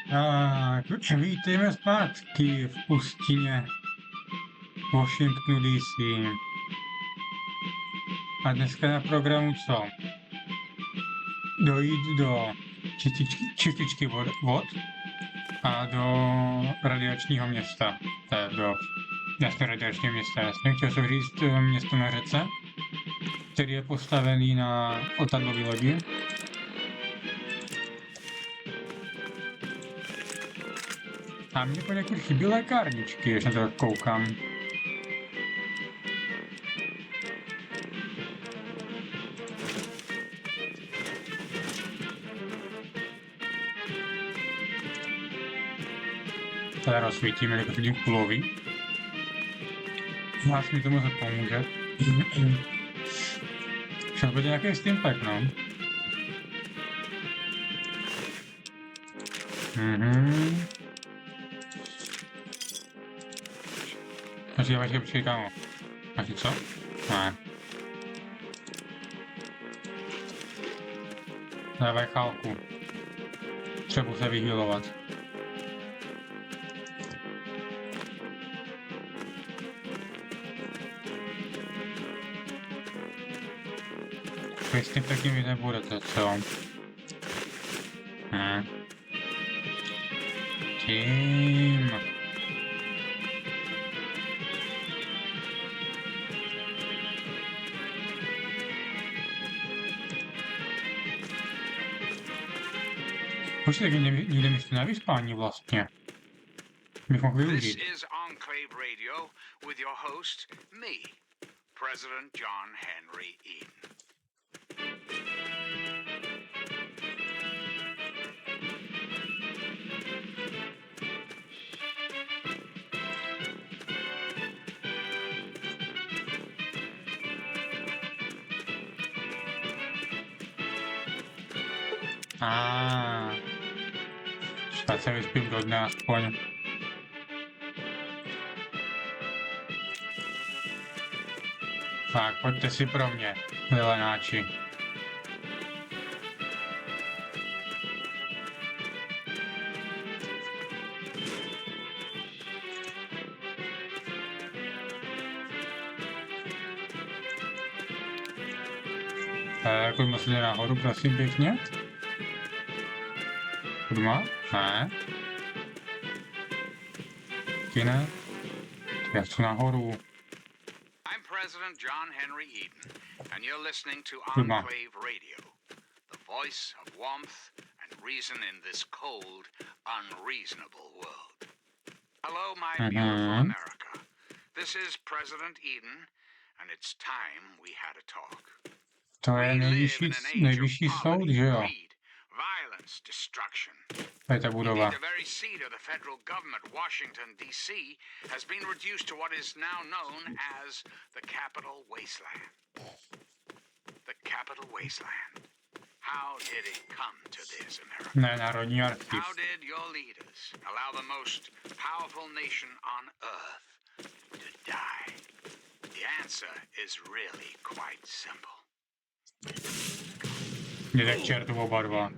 Tak, vítejme zpátky v pustině Washingtonu DC. A dneska na programu co? Dojít do čističky vod a do radiačního města. Radiačního města, jasně. Chtěl jsem říct město na řece, který je postavený na letadlové lodi. A mě poněkud chybí lékárničky, když na to koukám. Tady rozsvítíme, jako vidím kulový. Vás mi to moc pomůže. Však bude nějaký steampack, no. Počkej, kámo. Máš něco? Ne. Dávaj chálku. Třeba se vyhýlovat. Vy s tím taky mi nebudete, co? Tím. Počkej, nikde mi na vyspání vlastně. Bych mohl využít. This is Enclave Radio with your host, me, President John Henry Eden. Snad se vyspím do dne aspoň. Tak, pojďte si pro mě, zelenáči. Pojďme se nahoru, prosím, pěkně. Kurma? Ne. Kine? Já chci nahoru. I'm President John Henry Eden, and you're listening to Enclave Radio, the voice of warmth and reason in this cold, unreasonable world. Hello, my beautiful America. This is President Eden, and it's time we had a talk. To je nejvyšší soud, že jo? Violence, destruction. To je ta budova. The very seat of the federal government, Washington, D.C., has been reduced to what is now known as the Capital Wasteland. The Capital Wasteland. How did it come to this, America? Ne, Národní archiv. How did your leaders allow the most powerful nation on earth to die? The answer is really quite simple. Jde k čertu oba dva.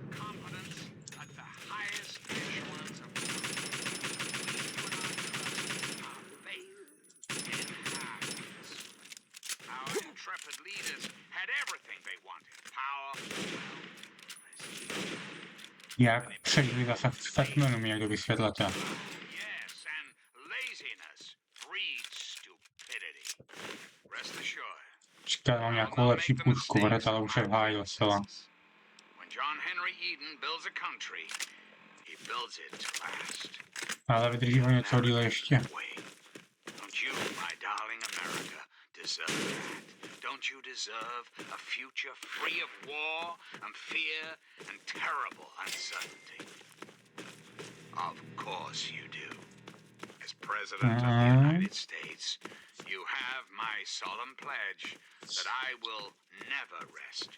Jak přežili zasah v Statmanu, mi někdo vysvětlete. Čeká, mám nějakou lepší pušku, ale už je v háji docela. Ale vydrží ho něco díle ještě. Don't you deserve a future free of war and fear and terrible uncertainty? Of course you do. As President of the United States, you have my solemn pledge that I will never rest.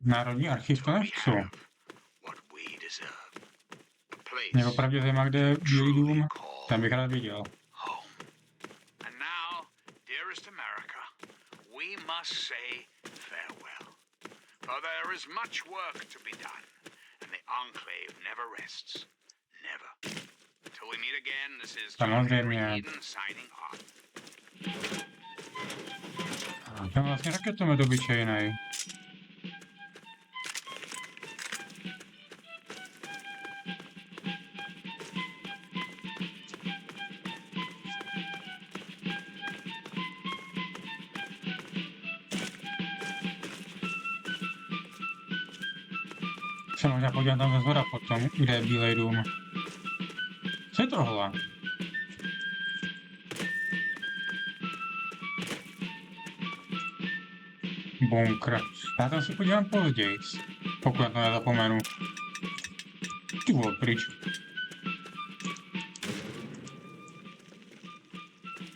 Národní archiv to nechci. What we deserve. Mě opravdu zajímá, kde je Bílý dům, tam bych rád viděl. We must say farewell, for there is much work to be done, and the Enclave never rests. Never. Till we meet again, this is John Henry Samozřejmě. Eden signing off. Ten vlastně raketomet obyčejnej. Se možná podívám tam ze zhora potom, kde je bílej dům. Co je tohle? Bunkr. Já tam se podívám později, pokud na to nezapomenu. Ty vole, pryč.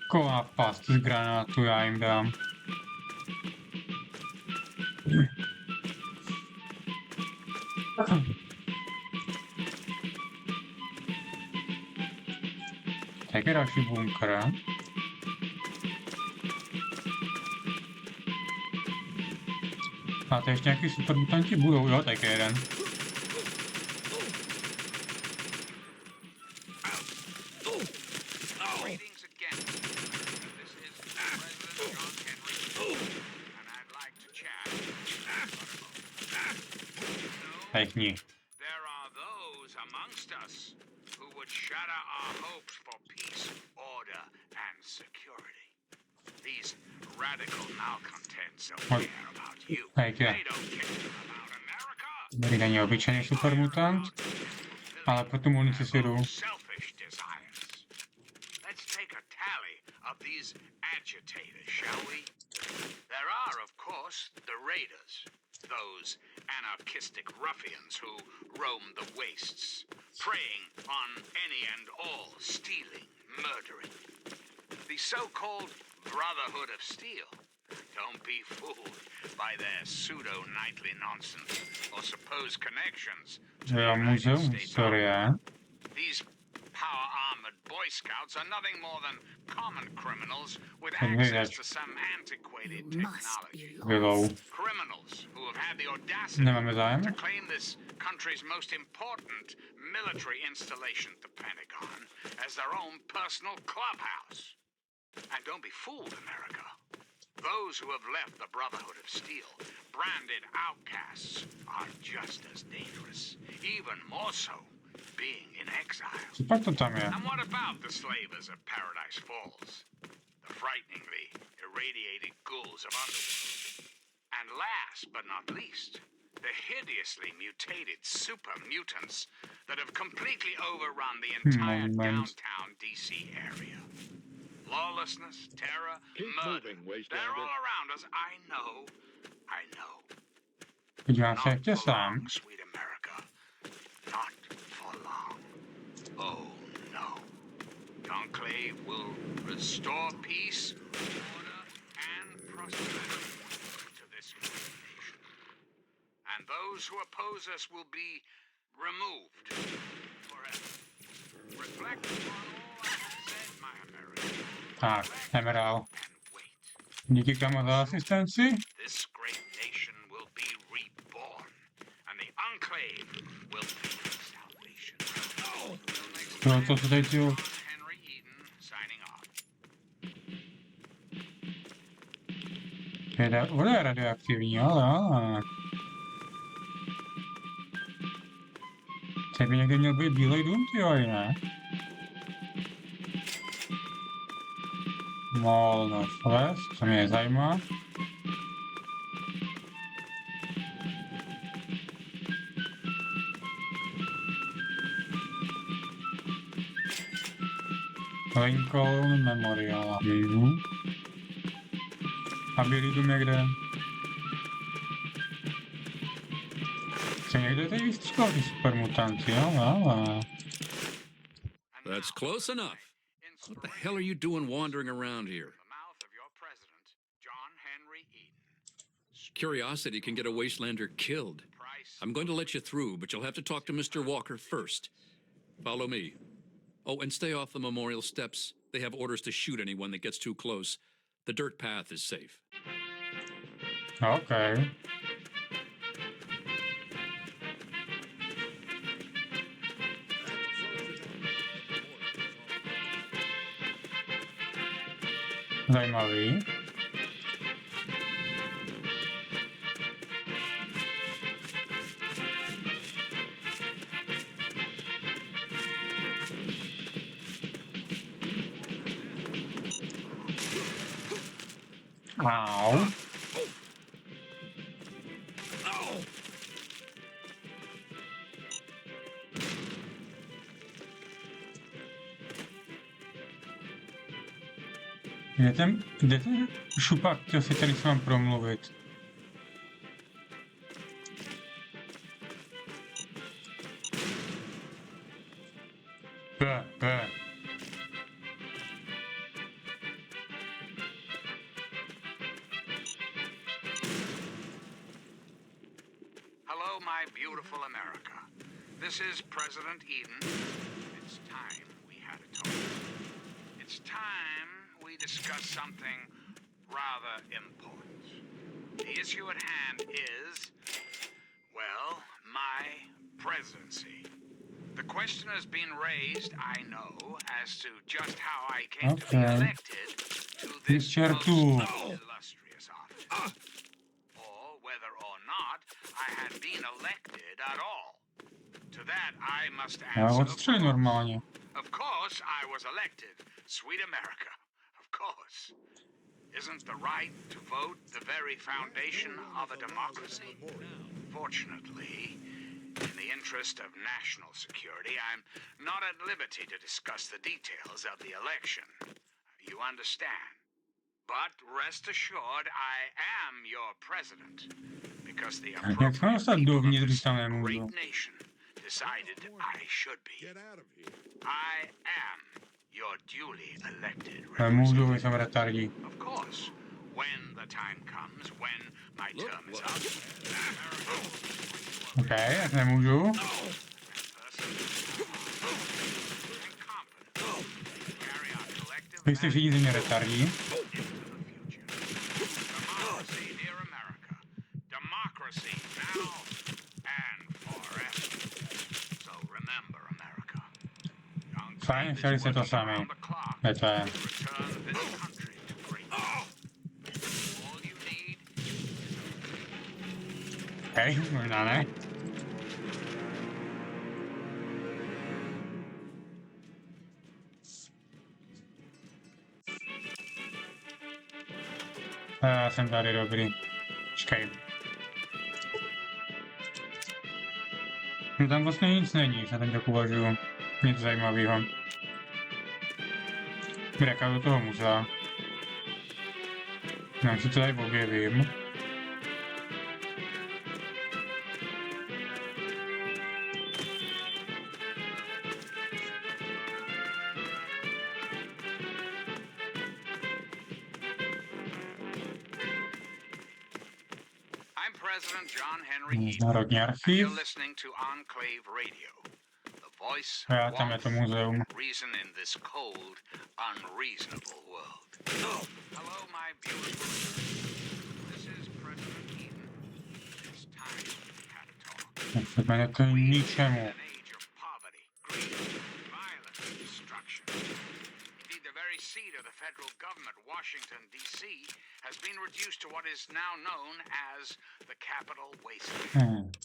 Ková past z granátu já jim dám. Tak je další bunkr. A to ještě nějaký supermutanti budou, jo, tak je jeden. Greetings again. This is President John Henry Eden, and I'd like to chat. Pěkný. There are those amongst us who would shatter our hopes for peace, order, and security. These radical malcontents don't What? care about you. Tak je. They don't care about America. Tady není obyčejný supermutant, ale pro tu munici si jdu. Selfish desires. Let's take a tally of these agitators, shall we? There are, of course, the raiders. Those anarchistic ruffians who roam the wastes, preying on any and all, stealing, murdering. The so-called Brotherhood of Steel. Don't be fooled by their pseudo-nightly nonsense or supposed connections to the Jo, United muzeum States historie. Army. These power-armored Boy Scouts are nothing more than common criminals with access to some antiquated technology. Willow. Criminals who have had the audacity Nemáme zájem? to claim this country's most important military installation, the Pentagon, as their own personal clubhouse. And don't be fooled, America. Those who have left the Brotherhood of Steel, branded outcasts, are just as dangerous, even more so, being in exile. Co pak to tam je? And what about the slavers of Paradise Falls? The frighteningly irradiated ghouls of Underworld. And last but not least, the hideously mutated super mutants that have completely overrun the entire Moment. downtown DC area. Lawlessness, terror, Keep murder. moving, Wasteland. They're all around us. I know. Podívám se, jak tě Not for sám. long, sweet America. Not for long. Oh no. The Enclave will restore peace, order, and prosperity to this great nation. And those who oppose us will be removed forever. Reflect upon all I have said, my America. Tak, Emerald. And wait. Díky kamo za asistenci. This great nation will be reborn, and the Enclave will be its salvation. Jo, to se tady ty... Henry Eden signing off. Voda je radioaktivní, ale... Tady by někde měl být bílej dům, tyjo, ne? Molnost les, co mě zajímá. Lincoln Memorial. A bílý dům je kde? Co někde tady vystříkal ty supermutanti, jo? That's close enough. What the hell are you doing wandering around here? The mouth of your president, John Henry Eden. Curiosity can get a Wastelander killed. Price. I'm going to let you through, but you'll have to talk to Mr. Walker first. Follow me. Oh, and stay off the memorial steps. They have orders to shoot anyone that gets too close. The dirt path is safe. Okay. Zajímavý. Au. Kde ten šupak, si tady se mám promluvit? Hello, my beautiful America. This is President Eden. It's time we had a talk. It's time we discuss something rather important. The issue at hand is, well, my presidency. The question has been raised, I know, as to just how I came to be elected to this most illustrious office. Or whether or not I had been elected at all. To that I must answer, normálně. of course I was elected. Sweet America, of course. Isn't the right to vote the very foundation of a democracy? Fortunately, in the interest of national security, I'm not at liberty to discuss the details of the election. You understand? But rest assured, I am your president, because the appropriate people of this great nation decided I should be. I am your duly elected representative. Of course, when the time comes, when my term is up, Okay, jak nemůžu. Vy jste všichni země retardí. Fajn, chtěli jste to sami. Je to je. Hej, možná ne. Já jsem tady dobrý. Počkej. No tam vlastně nic není, já tam tak uvažuju. Nic zajímavého. Breka do toho muzea. Já si to tady objevím. I'm President John Henry Národní Eden, and archiv. you're listening to Enclave Radio, the voice Já of tam je to warmth muzeum. and reason in this cold, unreasonable world. Hello, my beautiful. This is President Eden. It's time we had a talk. Se jmenuje k ničemu. An age of poverty, greed, violence, and destruction. Indeed, the very seat of the federal government, Washington, D.C., has been reduced to what is now known as the Capital Wasteland.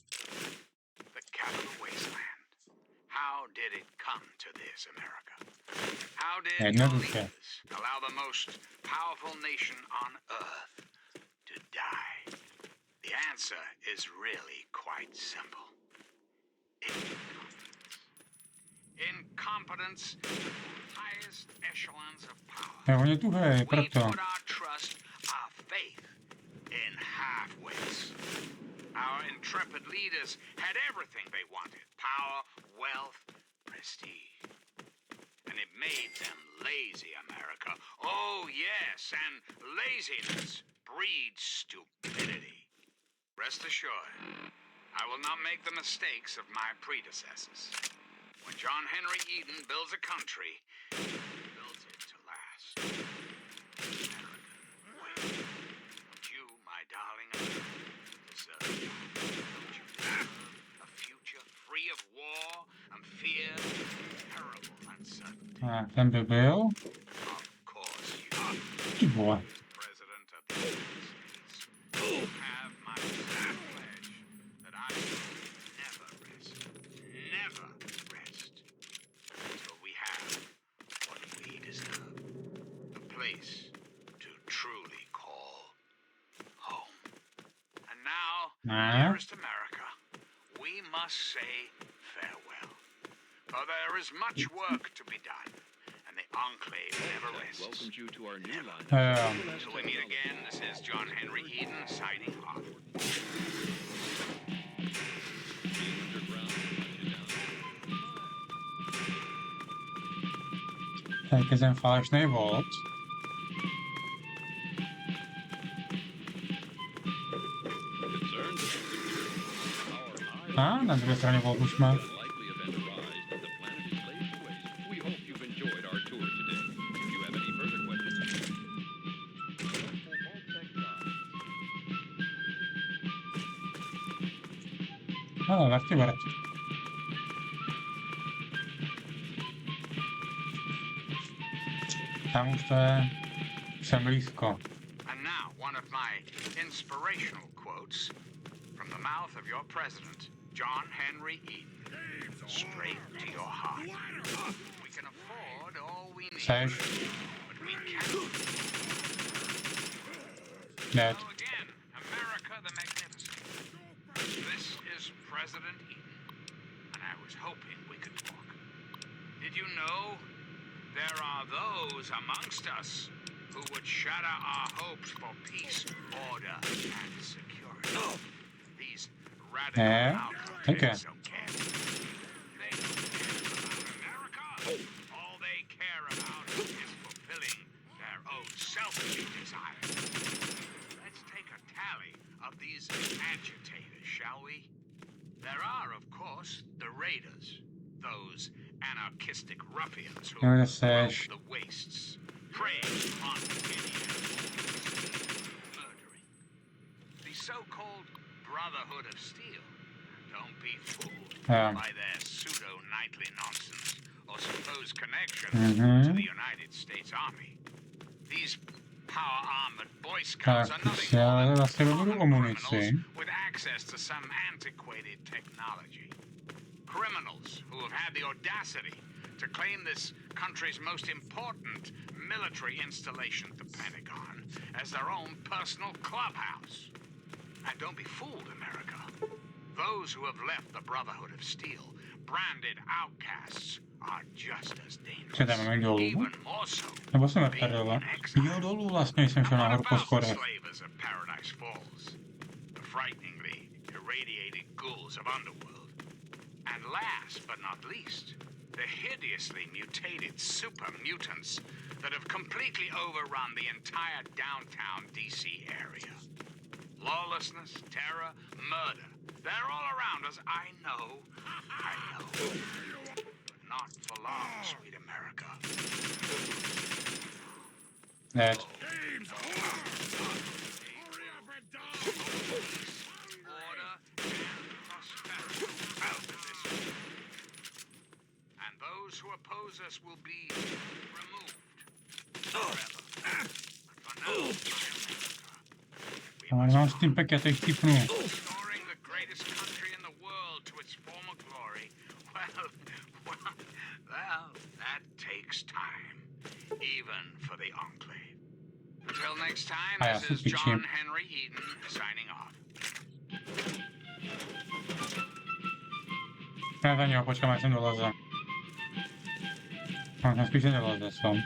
The Capital Wasteland. How did it come to this, America? How did your leaders allow the most powerful nation on earth to die? The answer is really quite simple. Incompetence, highest echelons of power. Je hodně tuhej, We proto. put our trust, our faith in halfwits. Our intrepid leaders had everything they wanted: power, wealth, prestige. And it made them lazy, America. Oh, yes, and laziness breeds stupidity. Rest assured, I will not make the mistakes of my predecessors. When John Henry Eden builds a country, he builds it to last. American way. Don't you, my darling, deserve don't you deserve a future free of war and fear, terrible uncertainty? Ten by byl. Of course you Ty vole. President of the United States, you have my sad pledge that I will never rest until we have what we deserve. A place to truly call home. And now, dearest America, we must say farewell. For there is much work to be done, and the Enclave never rests. Welcomes you to our new line. Till we meet again, this is John Henry Eden signing off. Tak je ten falešný vod. A na druhé straně volbu jsme. Ale vrti. Tam už to je, jsem blízko. And now, one of my inspirational quotes from the mouth of your president, John Henry Eden. Straight to your heart. We can afford all we need, Seš. but we cannot. Dead. So again, America the Magnificent. This is President Eden, and I was hoping we could talk. Did you know there are those amongst us who would shatter our hopes for peace, order, and security? These radical outlaws don't care. They don't care about America. All they care about is fulfilling their own selfish desires. Let's take a tally of these agitators, shall we? There are, of course, the raiders, those anarchistic ruffians who roam the wastes, preying on Indians, murdering. The so-called Brotherhood of Steel. Don't be fooled by their pseudo-knightly nonsense or supposed connection to the United States Army. These power-armored Boy Scouts are nothing more than common criminals with access to some antiquated technology. Criminals who have had the audacity to claim this country's most important military installation, the Pentagon, as their own personal clubhouse. And don't be fooled, America. Those who have left the Brotherhood of Steel, branded outcasts, are just as dangerous. Even more so. Nebo jsem vepředala. Jo, dolů vlastně jsem šel nahoru po schodech. Slavers of Paradise Falls, the frighteningly irradiated ghouls of Underworld. And last but not least, the hideously mutated super mutants that have completely overrun the entire downtown DC area. Lawlessness, terror, murder. They're all around us. I know. But not for long, sweet America. Dead. Order and prosperity out of this world. And those who oppose us will be removed forever. But for now, my America, Ale mám s tím pek, já teď tipnu. restoring the greatest country in the world to its former glory, well, that takes time, even for the Enclave. Until next time, this is John Henry Eden signing off. Já za něho počkám, až jsem doleze. On tam spíš nedoleze, jsem.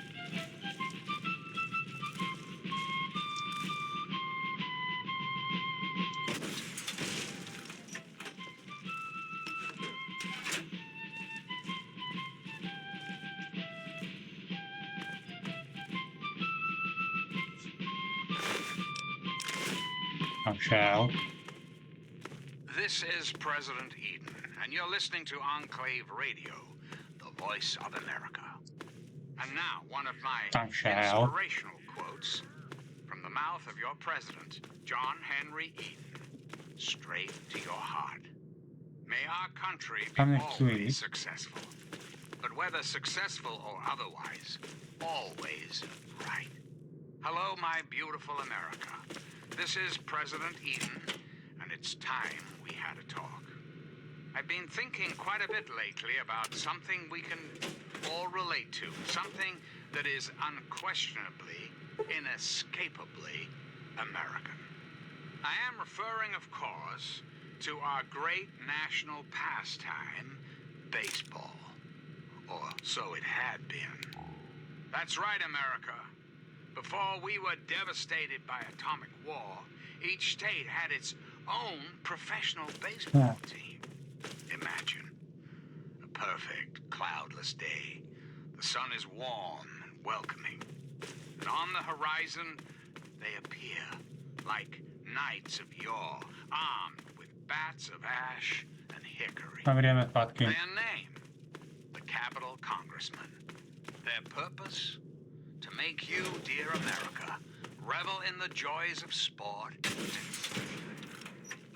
Shell. This is President Eden, and you're listening to Enclave Radio, the voice of America. And now, one of my inspirational quotes from the mouth of your president, John Henry Eden, straight to your heart. May our country be always successful, but whether successful or otherwise, always right. Hello, my beautiful America. This is President Eden, and it's time we had a talk. I've been thinking quite a bit lately about something we can all relate to, something that is unquestionably, inescapably American. I am referring, of course, to our great national pastime, baseball. Or so it had been. That's right, America. Before we were devastated by atomic war, each state had its own professional baseball team. Imagine a perfect, cloudless day. The sun is warm and welcoming. And on the horizon, they appear like knights of yore, armed with bats of ash and hickory. Their name, the Capitol Congressman. Their purpose, to make you, dear America, revel in the joys of sport,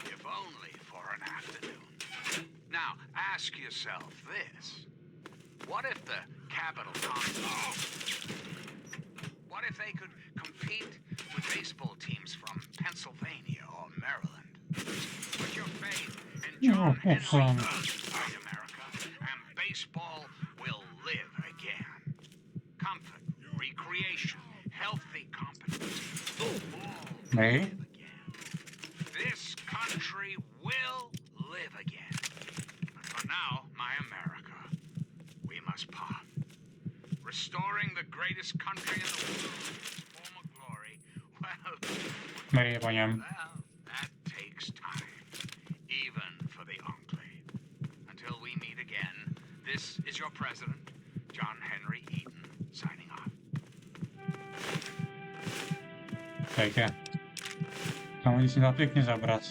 if only for an afternoon. Now, ask yourself this. What if the Capitol Congressman, what if they could compete with baseball teams from Pennsylvania or Maryland? Put your faith in John Henry, right, America, and baseball will live again. Comfort, recreation, healthy competition, all will live again. This country will live again. But for now, my America, we must part. Restoring the greatest country in the world to its former glory, well, that takes time, even for the enclave. Until we meet again, this is your president, John Henry Eden, signing off. Czekaj. Tam oni się da pięknie zabrać.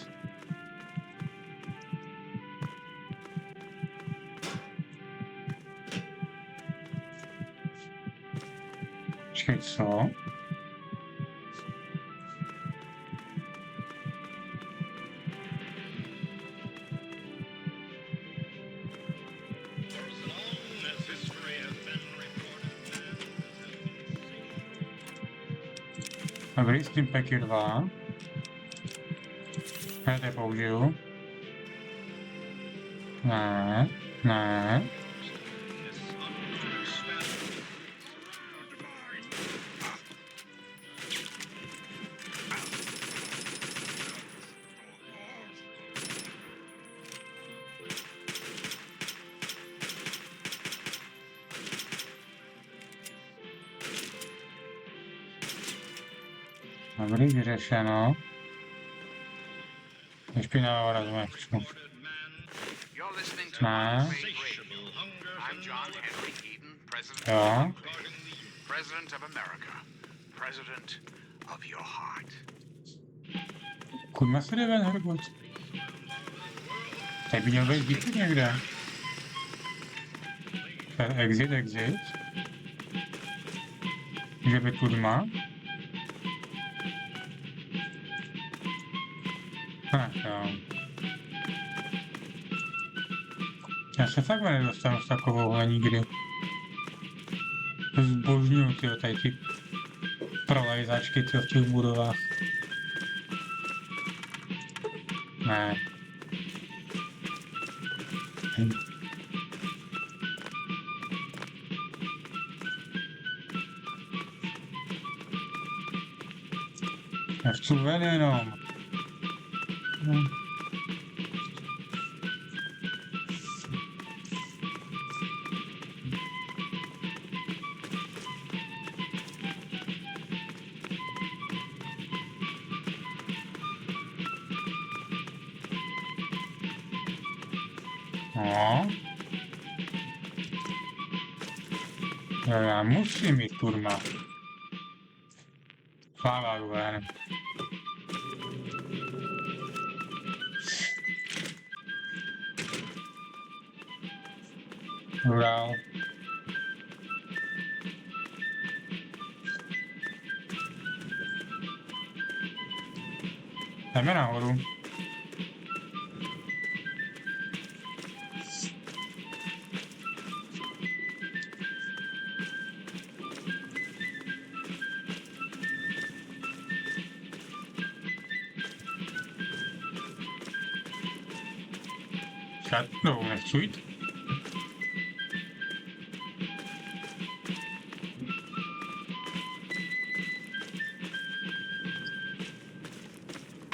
Czekaj, co? Dobrý, Steam Packy 2. Já to použiju. Ne, ne. Dobrý, vyřešeno. Je špinavá rozumím. You're listening to Ne. Enclave Radio. I'm John Henry Eden, President Jo. of Enclave, President of America, President of your heart. Kurma se jde ven, hrgot. Tady by měl být východ někde. Exit, exit. Může být kurma. Jo. Já se fakt nedostanu s takovouhle nikdy. Zbožňuju tady ty prolejzačky v těch budovách. Ne. Já chci ven jenom. No. Já musím mít, kurma. Sláva, ven. Dál. Jdeme nahoru. Já to nechci jít.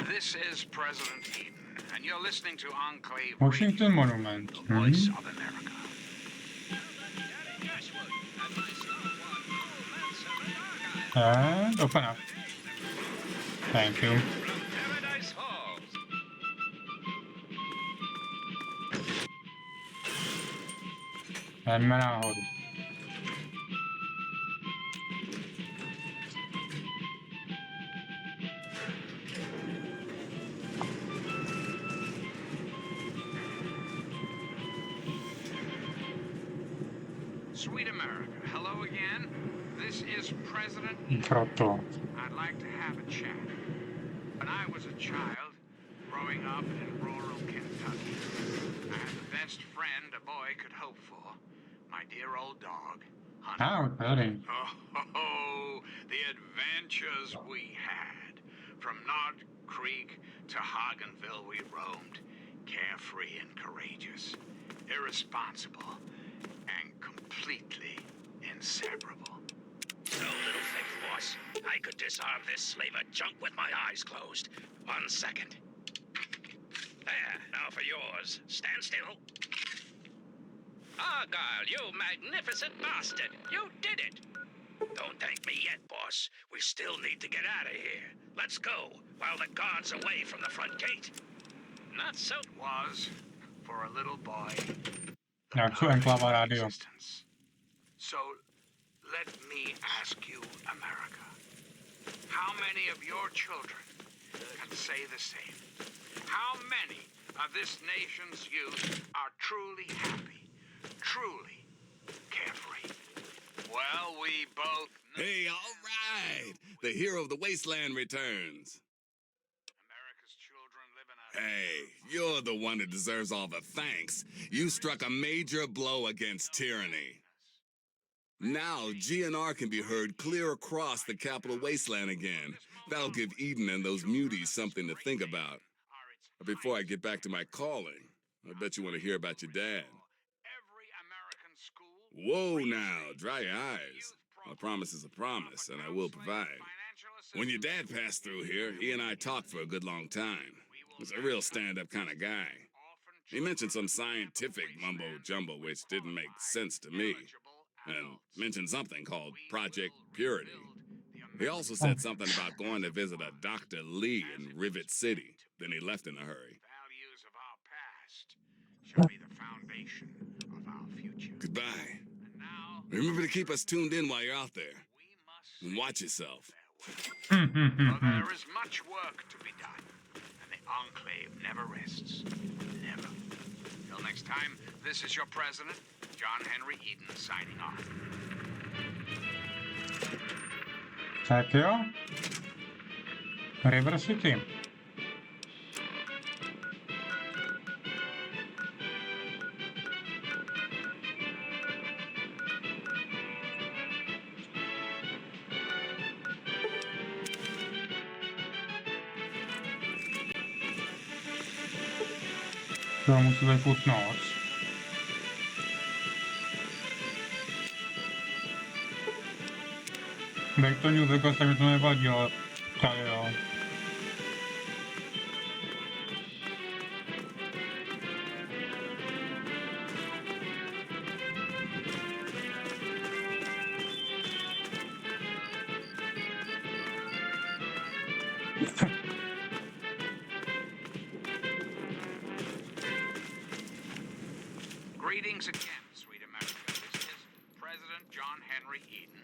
This is President Eden, and you're listening to Enclave Washington Radio, Monument. the voice of America. And open up. Thank you. Jdeme nahoru. Sweet America, hello again. This is President Proto. I'd like to have a chat. When I was a child, growing up in rural Kentucky, I had the best friend a boy could hope for. My dear old dog, Hunter. Ah, really? Oh, the adventures we had. From Nod Creek to Hagenville we roamed, carefree and courageous, irresponsible, and completely inseparable. No little thing, boss. I could disarm this slave of junk with my eyes closed. 1 second. There, now for yours. Stand still. Argyle, you magnificent bastard! You did it! Don't thank me yet, boss. We still need to get out of here. Let's go, while the guard's away from the front gate. Not so... Was, for a little boy, Jak jsou enklava rádio. existence. So, let me ask you, America, how many of your children can say the same? How many of this nation's youth are truly happy, truly carefree? Well, we both know Hey, all right! The hero of the wasteland returns. America's children live in a... Hey, you're the one that deserves all the thanks. You struck a major blow against tyranny. Now, GNR can be heard clear across the capital wasteland again. That'll give Eden and those muties something to think about. But before I get back to my calling, I bet you want to hear about your dad. Every American school... Whoa now, dry your eyes. A promise is a promise, and I will provide. When your dad passed through here, he and I talked for a good long time. He's a real stand-up kind of guy. He mentioned some scientific mumbo-jumbo which didn't make sense to me, and mentioned something called Project Purity. He also said something about going to visit a Dr. Lee in Rivet City. Then he left in a hurry. Values of our past shall be the foundation of our future. Goodbye. And now Remember to keep us tuned in while you're out there. we must And watch yourself. farewell. For there is much work to be done, and the Enclave never rests. Never. Till next time, this is your president, John Henry Eden, signing off. Tak jo. River City. To musí být furt noc. Bych to neuvykl, tak mi to nevadilo. Tady jo. Greetings again, sweet America. This is President John Henry Eden,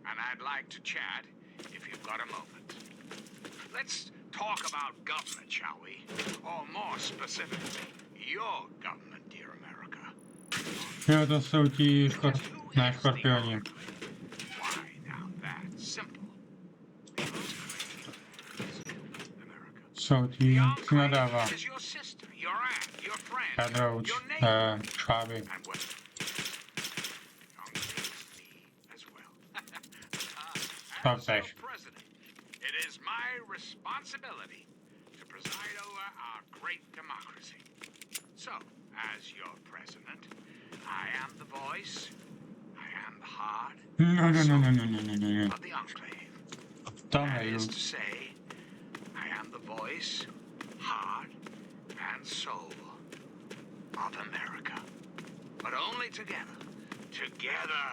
and I'd like to chat if you've got a moment. Let's talk about government, shall we? Or more specifically, your government, dear America. Jo, to jsou ti ne, škorpioni. Why, now that's simple. America. Jsou ti nadává. Is your sister, your aunt, your friend, Kadrouč, your neighbor, šváby. and well, me as well. Tak As seš. your president, it is my responsibility to preside over our great democracy. So, as your president. I am the voice. I am the heart No. of the enclave. Tam That nejdu. is to say, I am the voice, heart, and soul of America. But only together. Together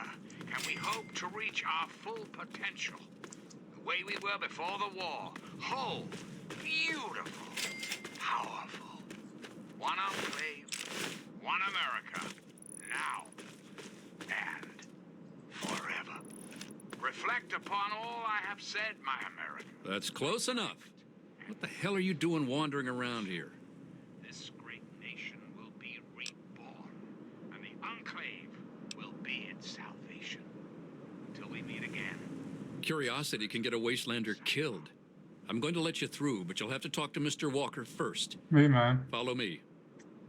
can we hope to reach our full potential. The way we were before the war. Whole, beautiful, powerful. One enclave, one America. Now and forever. Reflect upon all I have said, my America. That's close enough. What the hell are you doing wandering around here? This great nation will be reborn, and the enclave will be its salvation. Until we meet again. Curiosity can get a wastelander killed. I'm going to let you through, but you'll have to talk to Mr. Walker first. Víme. Follow me.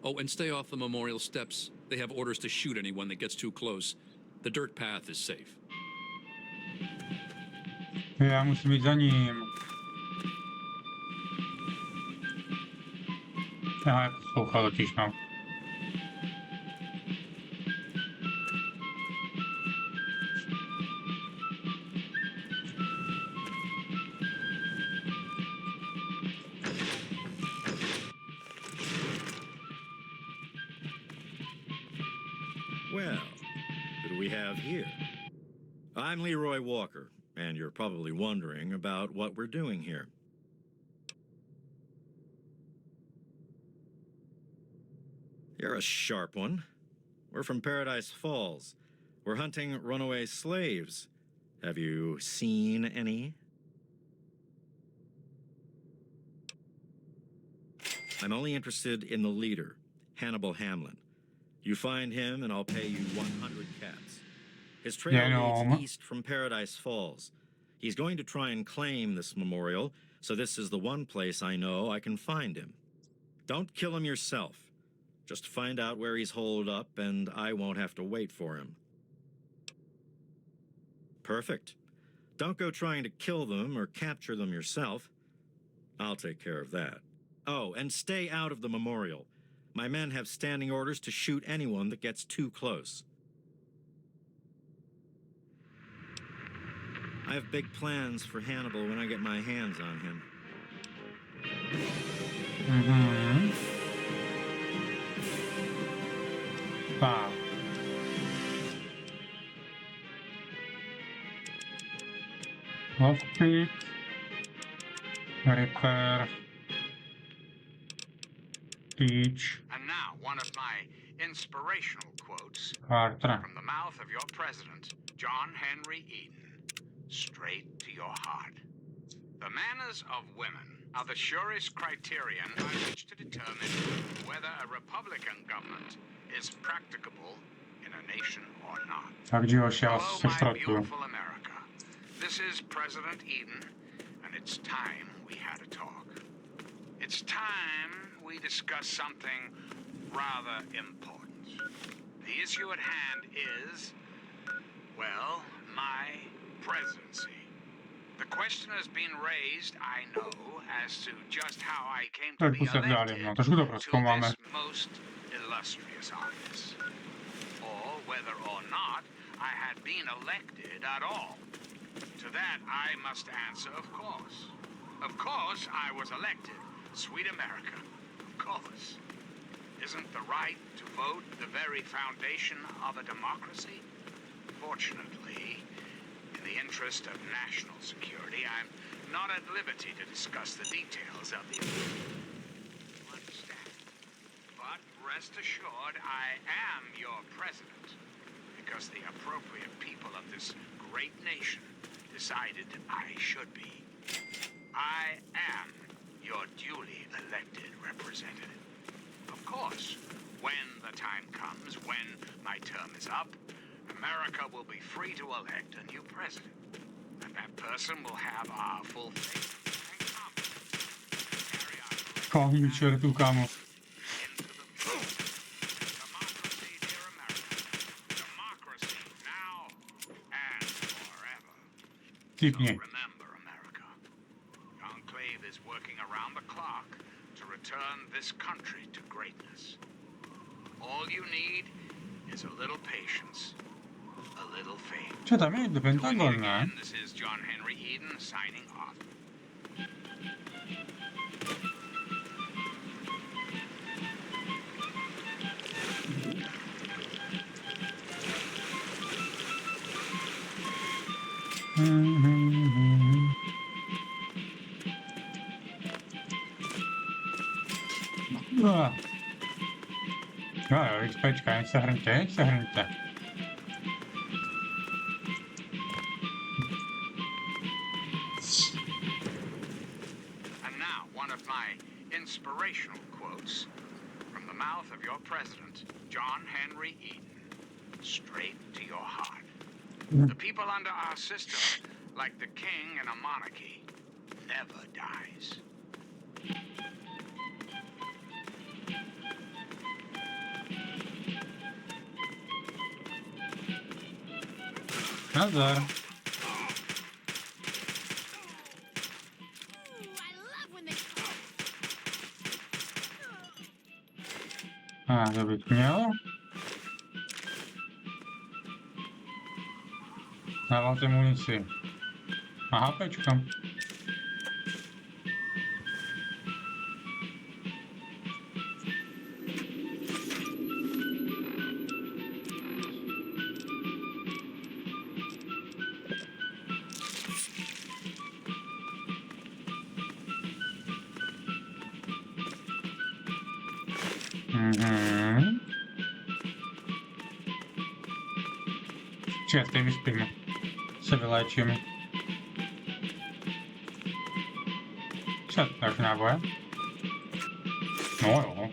Oh, and stay off the memorial steps. They have orders to shoot anyone that gets too close. The dirt path is safe. Já musím jít za ním. Já neposlouchal totiž, no. Well, who do we have here? I'm Leroy Walker, and you're probably wondering about what we're doing here. You're a sharp one. We're from Paradise Falls. We're hunting runaway slaves. Have you seen any? I'm only interested in the leader, Hannibal Hamlin. You find him, and I'll pay you 100 caps. His trail leads east from Paradise Falls. He's going to try and claim this memorial, so this is the one place I know I can find him. Don't kill him yourself. Just find out where he's holed up, and I won't have to wait for him. Perfect. Don't go trying to kill them or capture them yourself. I'll take care of that. Oh, and stay out of the memorial. My men have standing orders to shoot anyone that gets too close. I have big plans for Hannibal when I get my hands on him. Mhm. Tak. Lockpick. Repair. Teach. And now, one of my inspirational quotes Carter. from the mouth of your president, John Henry Eden, straight to your heart. The manners of women are the surest criterion by which to determine whether a Republican government is practicable in a nation or not. Tak díval się Hello, ze my szrotu. beautiful America. This is President Eden, and it's time we had a talk. It's time we discuss something rather important. The issue at hand is, well, my presidency. The question has been raised, I know, as to just how I came to Tak, be posadali, no. elected Trošku to to prozkoumáme. this most illustrious office. Or whether or not I had been elected at all. To that I must answer, of course. Of course I was elected. Sweet America. Of course. Isn't the right to vote the very foundation of a democracy? Fortunately, in the interest of national security, I'm not at liberty to discuss the details of the... Understand. But rest assured, I am your president, because the appropriate people of this great nation decided I should be. I am your duly elected representative. Of course, when the time comes, when my term is up, America will be free to elect a new president. And that person will have our full faith and confidence. Carry out Kochni czertu, kamo. into the future. Democracy, dear America. Democracy now and forever. Typnie. Remember, America, the Enclave is working around the clock to return this country to greatness. All you need is a little patience, a little faith. Co tam jest do Pentagon, ne? This is John Henry Eden signing off. Jo, XPčka, jen se hrňte. And now, one of my inspirational quotes from the mouth of your president, John Henry Eden, straight to your heart. The people under our system, like the king in a monarchy, never dies. Nazdar. A, to bych měl. Dáváte munici. A HPčka. Čekaj, vyspíme. Se vyléčíme. Co, tak náboje? No jo.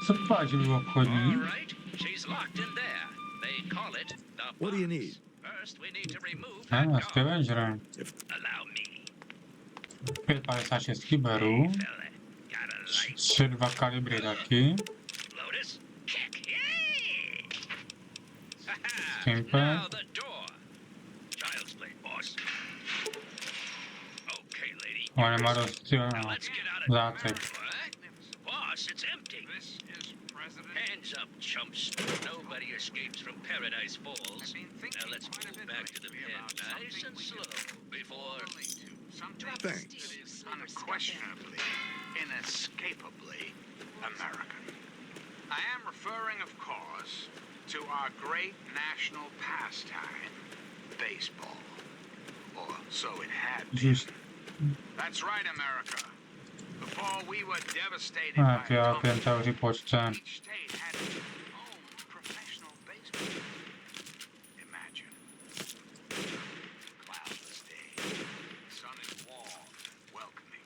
Co páči v obchodní? All right, she's locked in there. They call it the What do you box. need? First, we need to remove A, that Scavenger. Allow me. 5,56 beru. Fella, got a light. 3,2 kalibry taky. Lotus, kick. Yay! Simple. Now the door. Child's play, boss. Okay, lady. Ale má dost Now let's get out of zátek. What? Boss, it's empty. This is President. Hands up, chumps. Nobody escapes from Paradise Falls. Now let's move back to the pen, nice and slow, before... Something Thanks. that is unquestionably, inescapably American. I am referring, of course, to our great national pastime, baseball. Or so it had been. Just... That's right, America. Before we were devastated Tak, by já atomic ten teorii počtem. each state had its own professional baseball. Imagine. Cloudless day. The sun is warm, welcoming.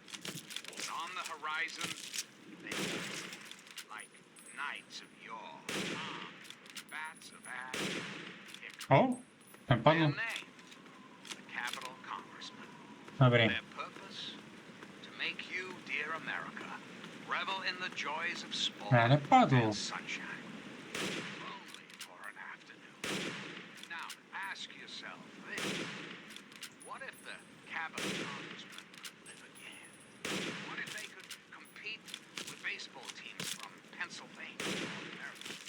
And on the horizon, they like knights of yore. Bats of ash. O, ten Their padl. name, the Capitol Congressman. Dobrý. Their purpose? To make you, dear America, revel in the joys of sport Ne, nepadl. and sunshine. Only for an afternoon. Now, ask yourself this. What if the Capitol Congressman could live again? What if they could compete with baseball teams from Pennsylvania or Maryland?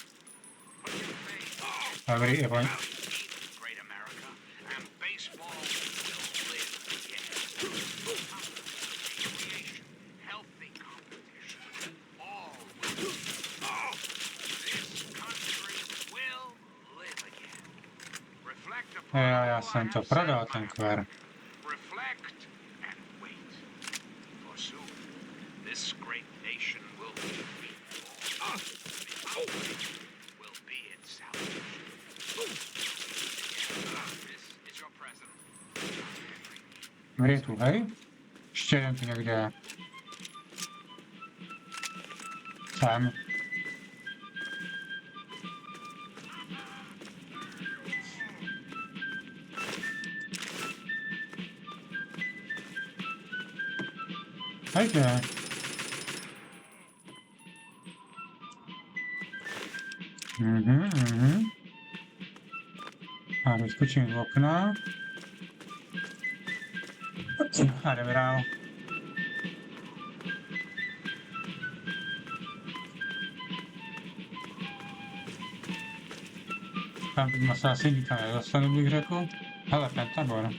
Put your faith Dobrý, je pojď. great America, and baseball will live again. Creation, healthy competition, all will. This country will live again. Reflect upon Já all I jsem to have prodal, said, ten my kver. friend. Reflect and wait. For soon, this great nation will be reborn. Will be its salvation. This is your president, John Henry. Dobrý tu, hej? Ještě jeden tu někde je. Sem. Hejte. A vyskočím z okna. A jdeme dál. Tam teď se asi nikam nedostanu, bych řekl. Hele, Pentagon.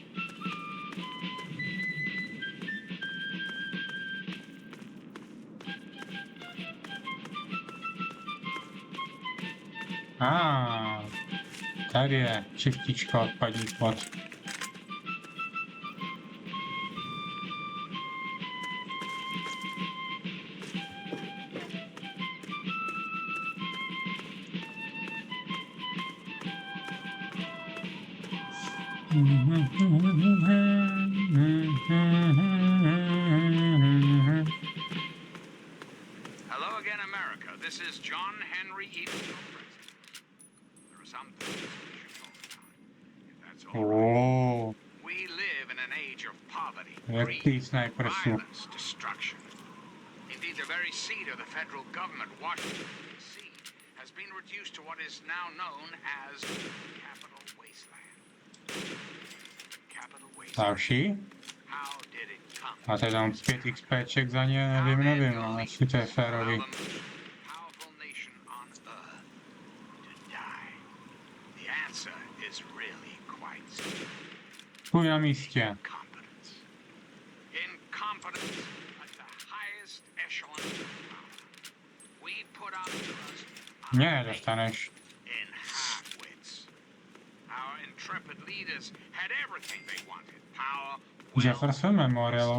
Tady je čistička odpadních vod. Hello again, America. This is John Henry Eaton, your president. There are some things we should talk about, if that's all right. We live in an age of poverty, greed, violence, destruction. Indeed, the very seat of the federal government, Washington, D.C., has been reduced to what is now known as capital wasteland. Capital wasteland. Další. How did it come? A tady dám 5 XPček za ně, nevím, no, jestli to je férový. Powerful nation on earth to die. The answer is really quite simple. Půj na místě. Incompetence. Incompetence at the highest echelon of power. We put our trust Mě nedostaneš. in half-wits. Our intrepid leaders had everything they wanted. Power, Jefferson Memorial.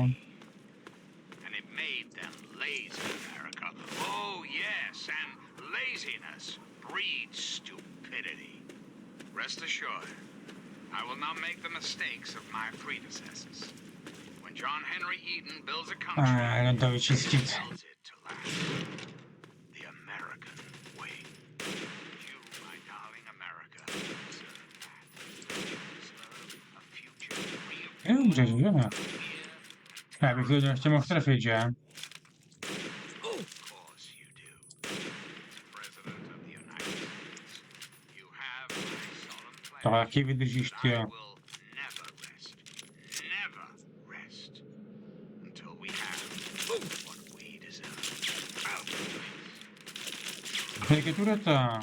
and it made them lazy, America. Oh, yes, and laziness breeds stupidity. Rest assured, I will not make the mistakes of my predecessors. When John Henry Eaton builds a country, Jenom to vyčistit. he builds it to last. The American way. You, my darling America, deserve that. You deserve a future free of Je dobře, že jo. fear. Já bych to ještě mohl trefit, že? Of course you do. President of the United States, you have my solemn pledge. Tohle taky vydržíš, ty I jo. will never rest until we have what we deserve. Out with Jak je tu data?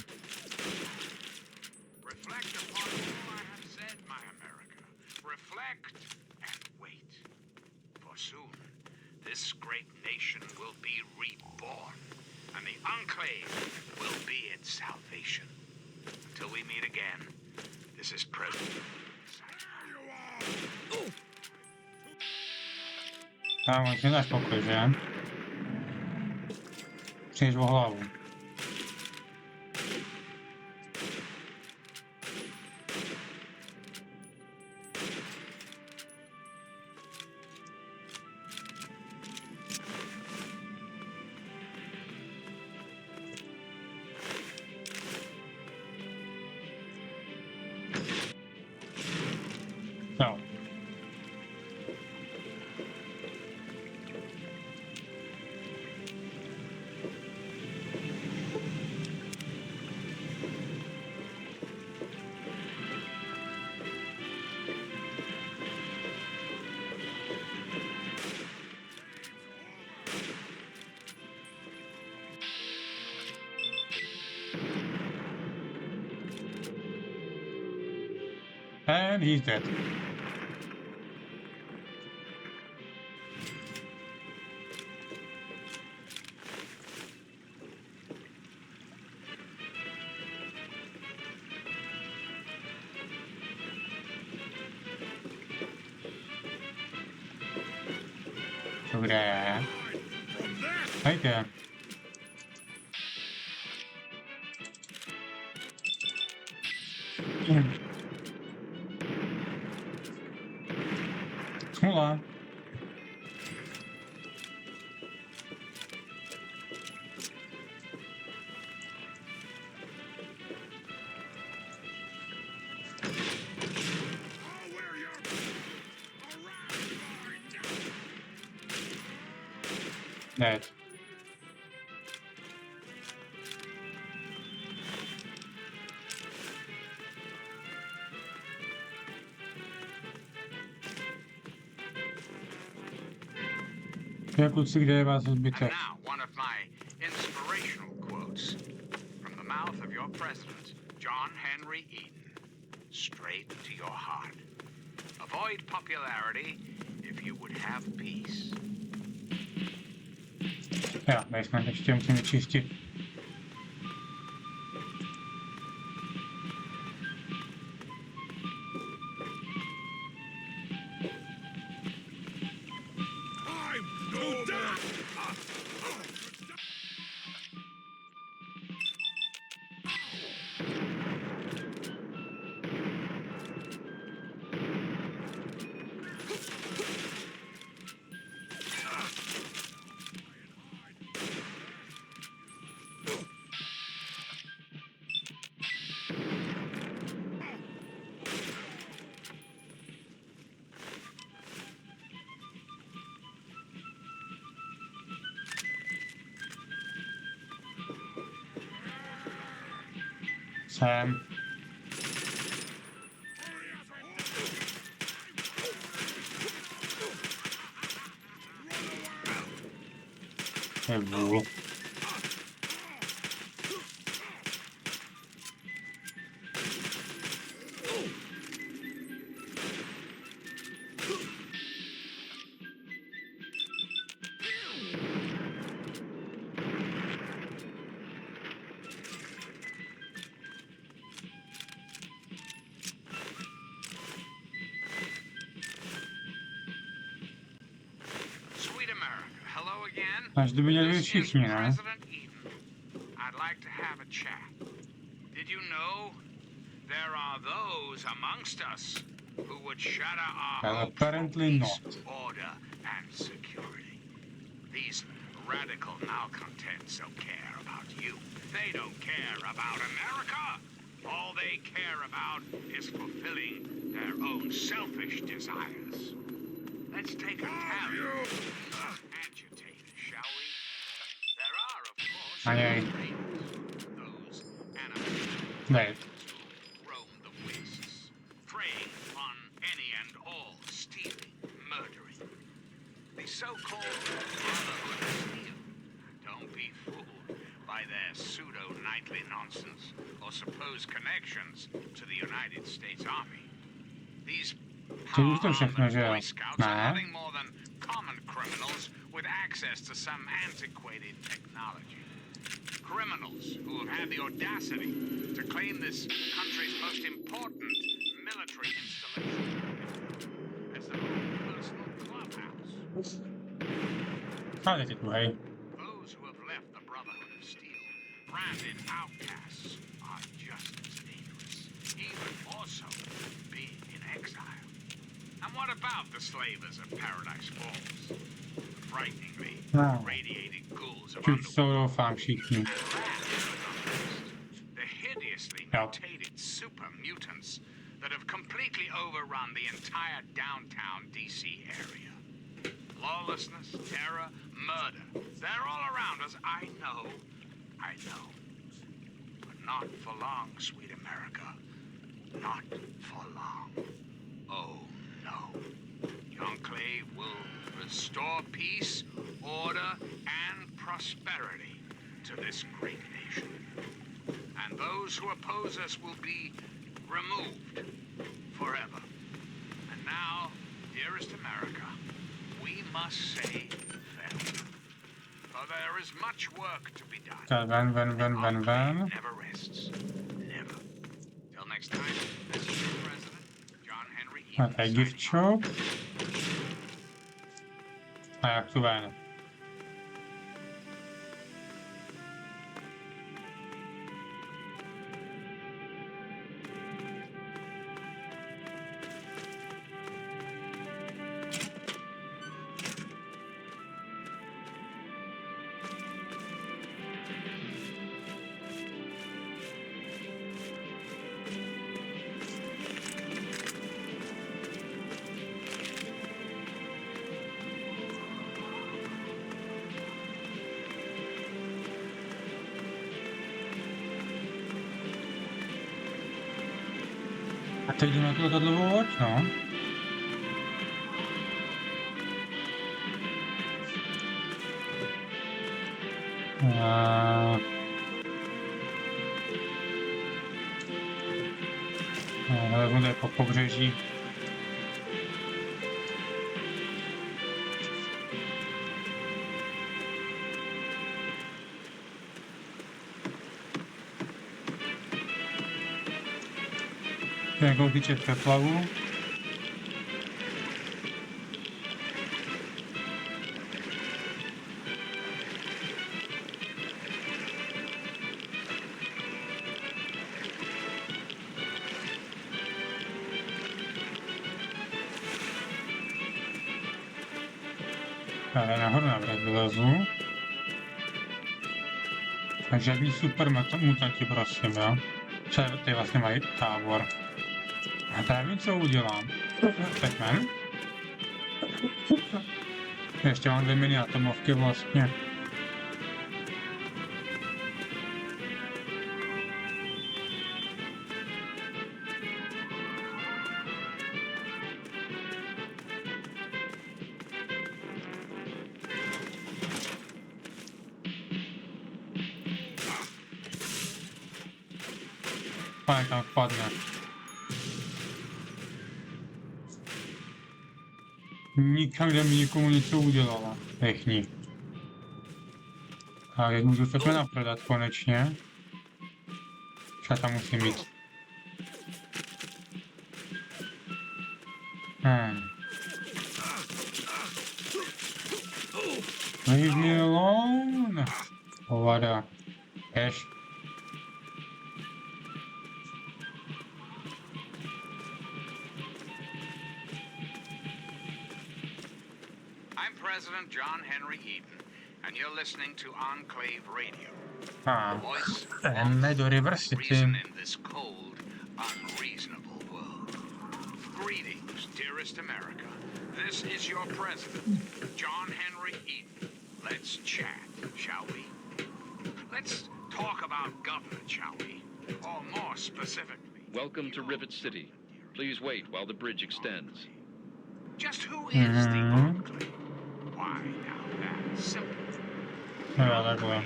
Reflect upon all I have said, my America. Reflect and wait. For soon, this great nation will be reborn, and the Enclave will be its salvation. Until we meet again, this is President. Tam už nedáš pokoj, že? Přijdeš o hlavu. No. And he's dead. Dobré. Hejte. Smula. Dead. Kluci, kde je vás zbytek? And now, one of my inspirational quotes from the mouth of your president, John Henry Eden, straight to your heart. Avoid popularity if you would have peace. Jo, nejsme ještě musím vyčistit. Sem. Ebu. Až by měli všichni, ne? I'd like to have a chat. Did you know there are those amongst us who would shatter our Well, hopes for apparently peace, not. order, and security? These radical malcontents don't care about you. They don't care about America. All they care about is fulfilling their own selfish desires. Let's take a tally. Agitators, shall we? There are, of course, Aye. those animals Dead. who roam the wastes, preying upon any and all, stealing, murdering. The so-called Brotherhood of Steel. Don't be fooled by their pseudo-knightly nonsense or supposed connections to the United States Army. These Czyli to všechno, že jo? Boy Scouts are Ne? nothing more than common criminals with access to some antiquated technology. Criminals who have had the audacity to claim this country's most important military installation as their own personal clubhouse. Ale ty tu, hej. Those who have left the Brotherhood of Steel, branded outcasts, are just as dangerous, even more so, being in exile. And what about the slavers of Paradise Falls? Frighteningly No. radiating ghouls of Čuť jsou doufám všichni. the hideously No. mutated super mutants that have completely overrun the entire downtown DC area. Lawlessness, terror, murder. They're all around us. I know. But not for long, sweet America. Not for long. Oh, no. The Enclave will restore peace, order, and prosperity to this great nation. And those who oppose us will be removed forever. And now, dearest America, we must say farewell. For there is much work to be done. Tak, ven. Never rests. Never. Till next time, this is your president, John Henry A Eden. tady signing divčok. A jak tu ven? Teď jdu na tu letadlovou loď, no. Vezmu tady po pobřeží. Jako týče přeplavu. Tady nahoru navrat vylezu. A žádní super mutanti, prosím, jo. Tady vlastně mají tábor. A tady vím, co udělám. Pac-Man. Ještě mám 2 mini atomovky vlastně. Pane tam vpadne. Nikam, kde mi nikomu něco udělala. Pěkný. A teď můžu Pac-Mana prodat konečně. Co tam musím mít? Leave me alone. Hovada. Jež. President John Henry Eden, and you're listening to Enclave Radio. Ah, The voice of jdeme do River City. reason in this cold, unreasonable world. Greetings, dearest America. This is your president, John Henry Eden. Let's chat, shall we? Let's talk about government, shall we? Or more specifically. Welcome to Rivet City. Please wait while the bridge extends. Just who is the Enclave? Why, now that's simple. Jo, takhle.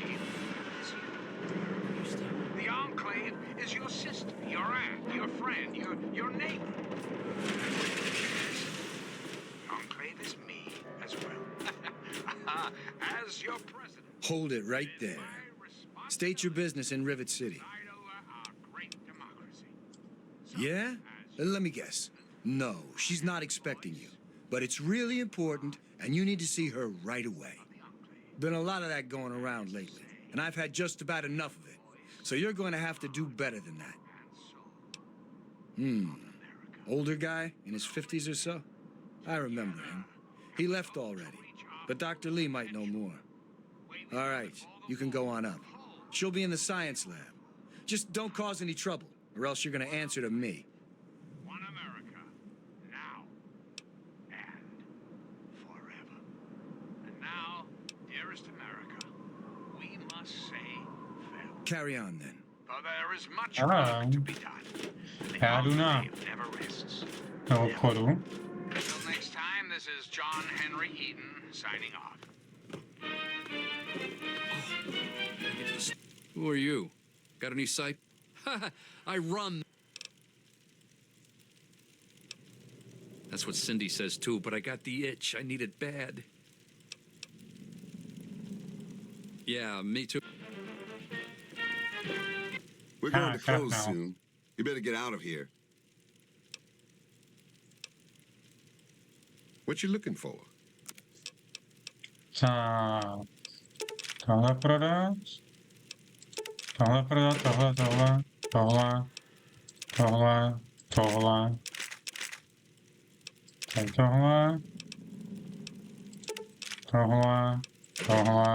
The Enclave is your sister, your aunt, your friend, your neighbor. Enclave is me as well. As your president. Hold it right there. State your business in Rivet City. Yeah? Let me guess. No, she's not expecting you. But it's really important, and you need to see her right away. Been a lot of that going around lately, and I've had just about enough of it. So you're going to have to do better than that. Older guy, in his 50s or so? I remember him. He left already, but Dr. Lee might know more. All right, you can go on up. She'll be in the science lab. Just don't cause any trouble, or else you're going to answer to me. One America, now and forever. And now, dearest America, we must say farewell. Carry on, then. For there is much Ah. work to be done. The Já jdu na Enclave never rests. do obchodu. Until next time, this is John Henry Eden signing off. Who are you? Got any sight? I run. That's what Cindy says too, but I got the itch. I need it bad. Yeah, me too. We're going to crap close now. soon. You better get out of here. What you looking for? Tak. Tohle prodat. Tohle prodat, tohle. Tady tohle. Tohle.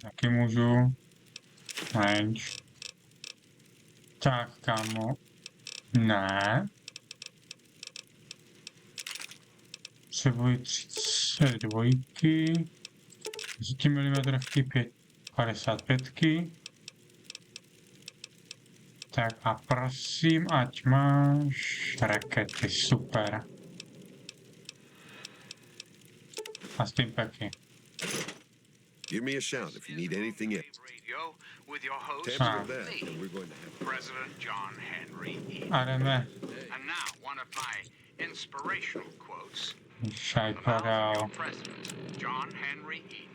Taky můžu. Menč. Tak, kámo. Ne. Potřebuji 32. 10 mm 5. 55. Tak a prosím, ať máš rakety, super. A steampeky. Give me a shout if you need anything else. Radio with your host, Tap into that, and we're going to have President John Henry Eaton. A jdeme. And now, one of my inspirational quotes Šaj from the mouth of podal. your president, John Henry Eaton.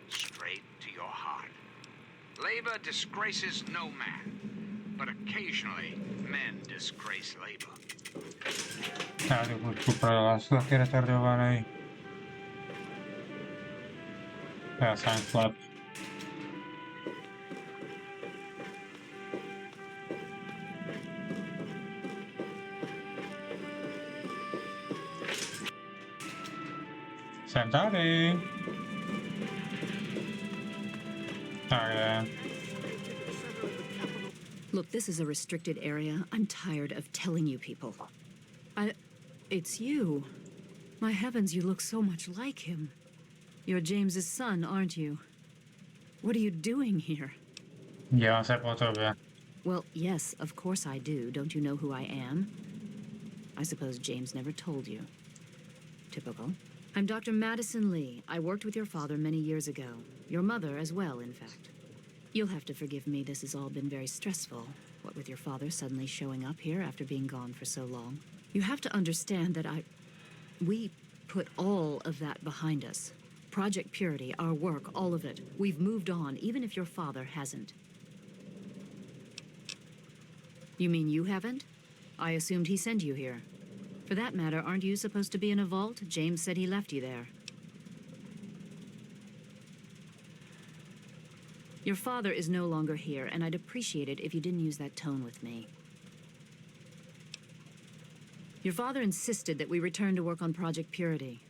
Straight to your heart. Labor disgraces no man, but occasionally men disgrace labor. Já jdu buďku prodala, jsem taky retardovaný. Já jsem slab. Jsem tady. Tak je. Look, this is a restricted area. I'm tired of telling you people. It's you. My heavens, you look so much like him. You're James's son, aren't you? What are you doing here? Dělám se po tobě. Well, yes, of course I do. Don't you know who I am? I suppose James never told you. Typical. I'm Dr. Madison Lee. I worked with your father many years ago. Your mother as well, in fact. You'll have to forgive me. This has all been very stressful. What with your father suddenly showing up here after being gone for so long. You have to understand that we put all of that behind us. Project Purity, our work, all of it. We've moved on, even if your father hasn't. You mean you haven't? I assumed he sent you here. For that matter, aren't you supposed to be in a vault? James said he left you there. Your father is no longer here, and I'd appreciate it if you didn't use that tone with me. Your father insisted that we return to work on Project Purity.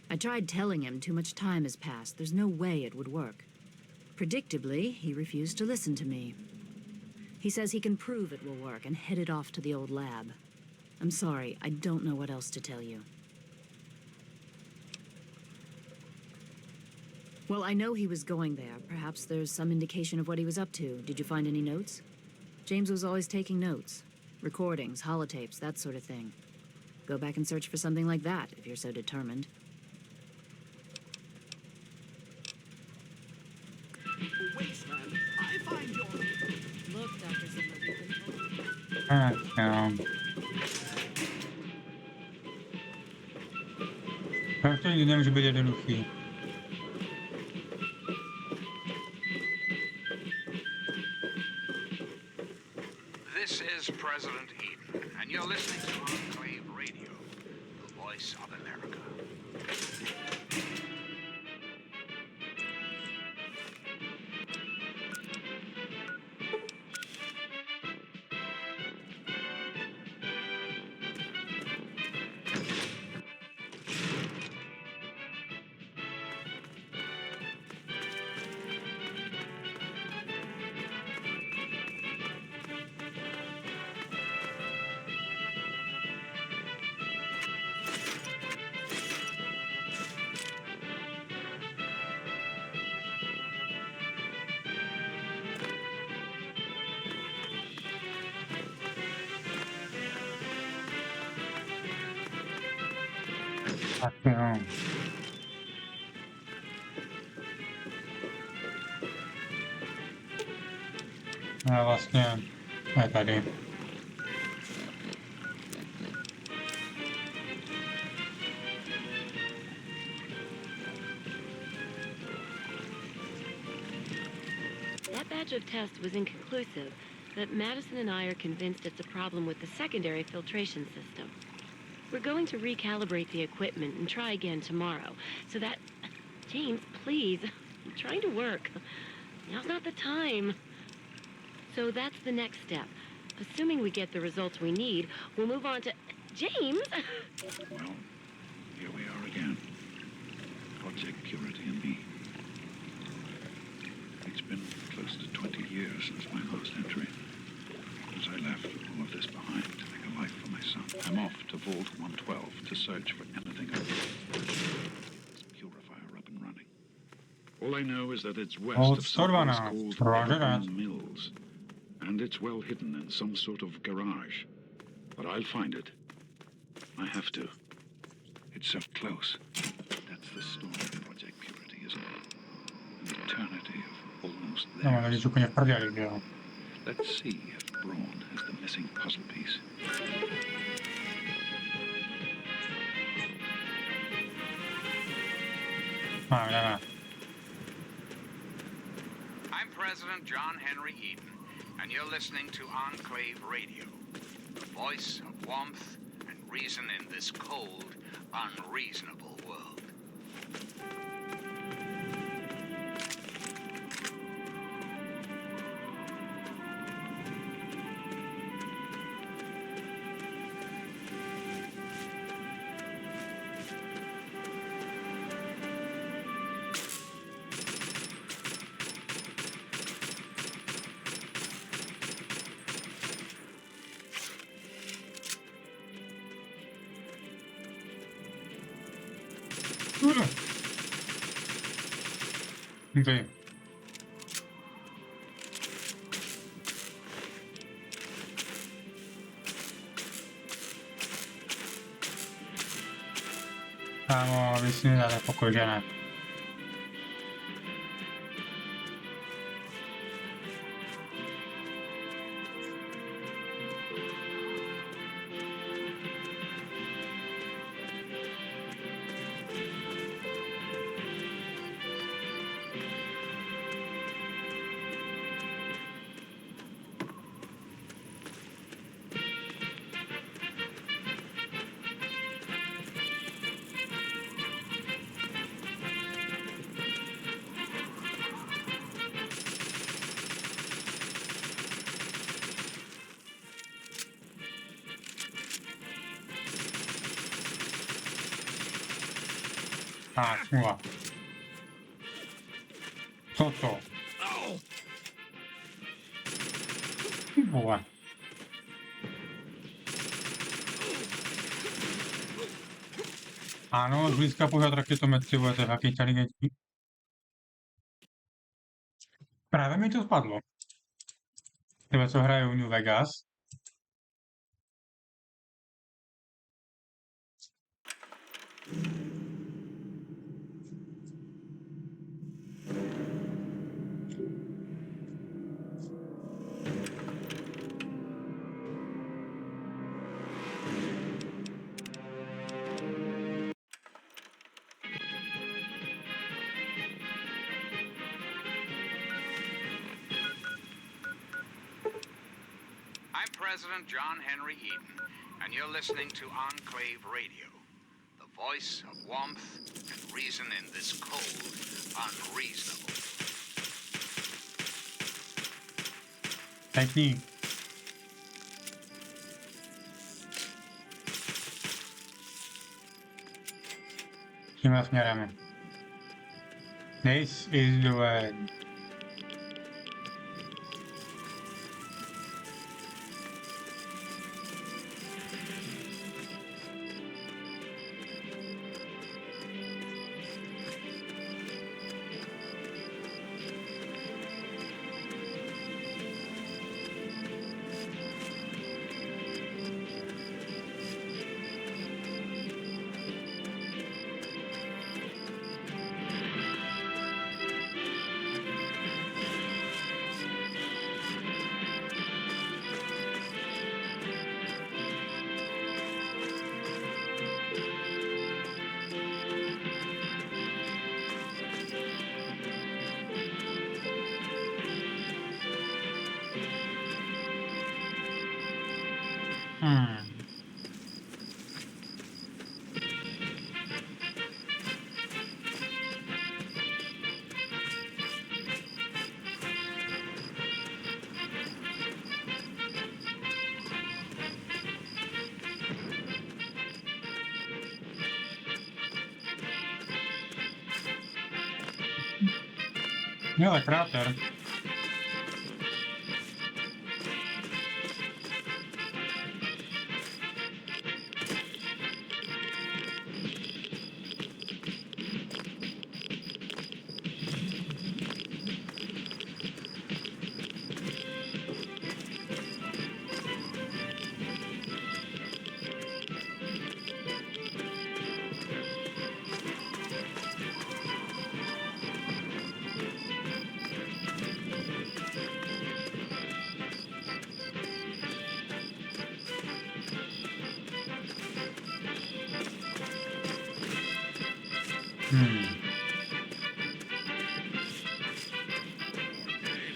I tried telling him too much time has passed. There's no way it would work. Predictably, he refused to listen to me. He says he can prove it will work and headed off to the old lab. I'm sorry, I don't know what else to tell you. Well, I know he was going there. Perhaps there's some indication of what he was up to. Did you find any notes? James was always taking notes. Recordings, holotapes, that sort of thing. Go back and search for something like that, if you're so determined. Wasteland, I find your... Look, Dr. Zimmer, you can... Tak to nikdy nemůže být jednoduchý. This is President Eaton, and you're listening to Enclave Radio, the voice of America. Tak jo. No vlastně je tady. That batch of tests was inconclusive, but Madison and I are convinced it's a problem with the secondary filtration system. We're going to recalibrate the equipment and try again tomorrow, so that... James, please. I'm trying to work. Now's not the time. So that's the next step. Assuming we get the results we need, we'll move on to... James! Well, here we are again. Project Purity and me. It's been close to 20 years since my last entry. As I left all of this behind to make a life for my son. I'm off to Vault 112 to search for anything else. This purifier up and running. All I know is that it's west Od of some place 112. called Roger that. Evergreen Mills. And it's well hidden in some sort of garage. But I'll find it. I have to. It's so close. That's the story of Project Purity, isn't it? An eternity of almost No, there. tady úplně v prdeli, jo. Let's see if Braun has the missing puzzle piece. Jdeme. I'm President John Henry Eden, and you're listening to Enclave Radio, the voice of warmth and reason in this cold, unreasonable world. Ty. Kámo, vy si mi dáte pokoj, že ne? Smůla. Co to? Vole. Ano, zblízka pohled raketometry, vole, to je taky inteligentní. Právě mi to spadlo. Tyhle, co hraje New Vegas. I'm President John Henry Eden, and you're listening to Enclave Radio, the voice of warmth and reason in this cold, unreasonable. Pěkný. Tímhle směrem. This is the way. Hele, kráter.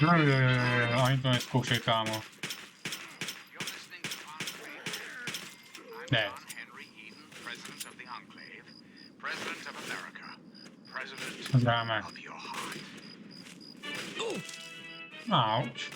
No, ani to neskoušej, kámo. You're listening to Enclave. I'm Ne. John Henry Eden, President of the Enclave, President of America, President Zdáme. of your heart. Auč.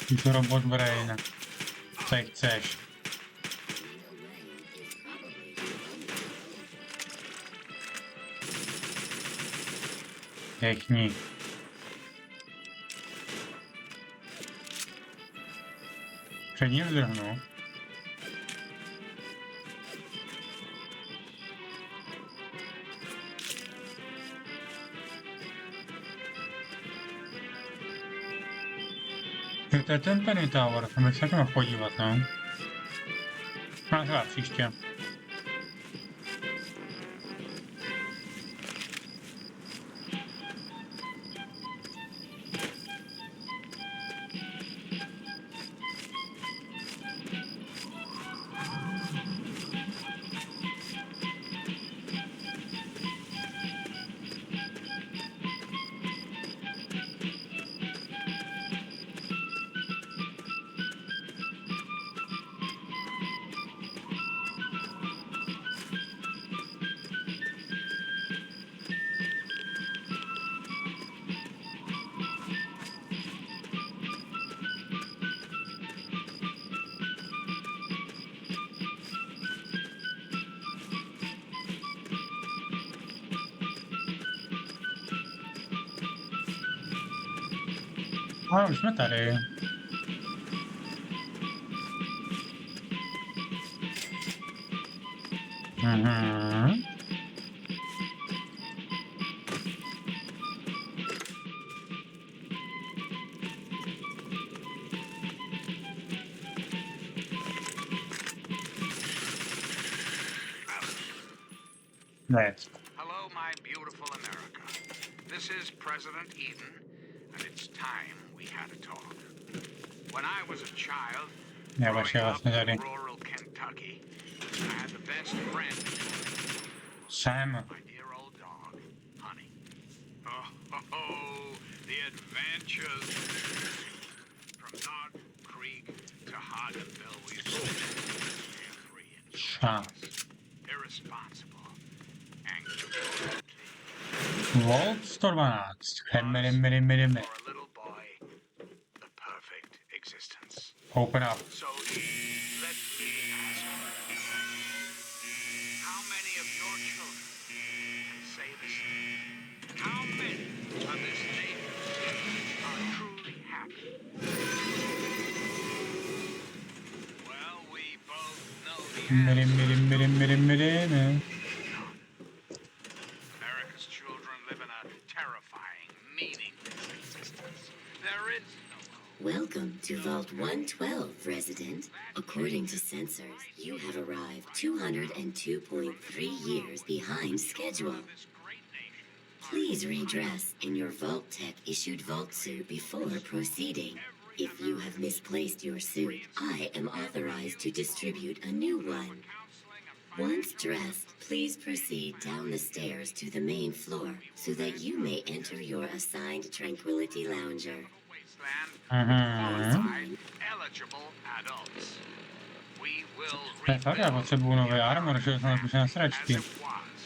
Ty to robot brain. Co chceš? Technik. Předně vzdrhnu. To je ten Penny Tower, tam bych se to mohl podívat, no. No, třeba příště. A už jsme tady. Mhm. Ne. Hello, my beautiful America. This is President Eden, and it's time we had a talk. When I was a child, Já growing vaše up vlastně in tady. rural Kentucky, I had the best friend, Sam. my dear old dog, Honey. Oh, the adventures. From Dog Creek to Hodgenville, we carefree and Ša. irresponsible, and Volt 112. for a little boy, the perfect existence. Open up. So let me ask you, how many of your children can say the same? How many of this nation are truly happy? Well, we both know the answer. America's children live in a terrifying, meaningless existence. There is no hope. Welcome to Vault 112, resident. According to sensors, you have arrived 202.3 years behind schedule. This great nation, Please redress in your Vault Tech issued Vault suit before proceeding. If you have misplaced your suit, I am authorized to distribute a new one. Once dressed, please proceed down the stairs to the main floor so that you may enter your assigned Tranquility Lounger. wasteland, Mhm. qualified, eligible adults. We will Tak, já potřebuju nový armor, že jsem napiš na as sračky. it was,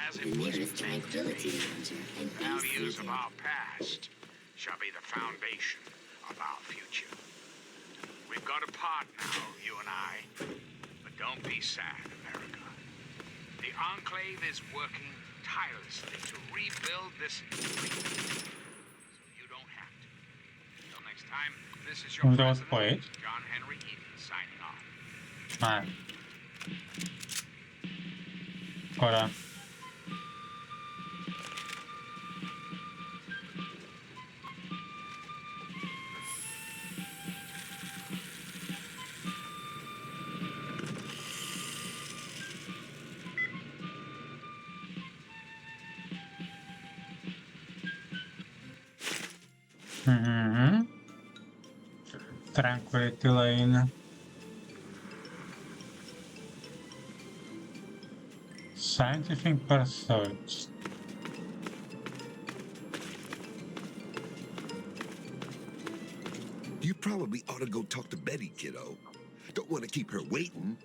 as The it was. nearest Tranquility Lounger and The be values of seated. our past shall be the foundation of our future. We've got a part now, you and I, but don't be sad, America. The Enclave is working tirelessly to rebuild this dream, so you don't have to. Until next time, this is your Můžu to president, spojit? John Henry Eden, signing off. Ne. Škoda. Tranquility Lane. Scientific pursuits. You probably ought to go talk to Betty, kiddo. Don't want to keep her waiting.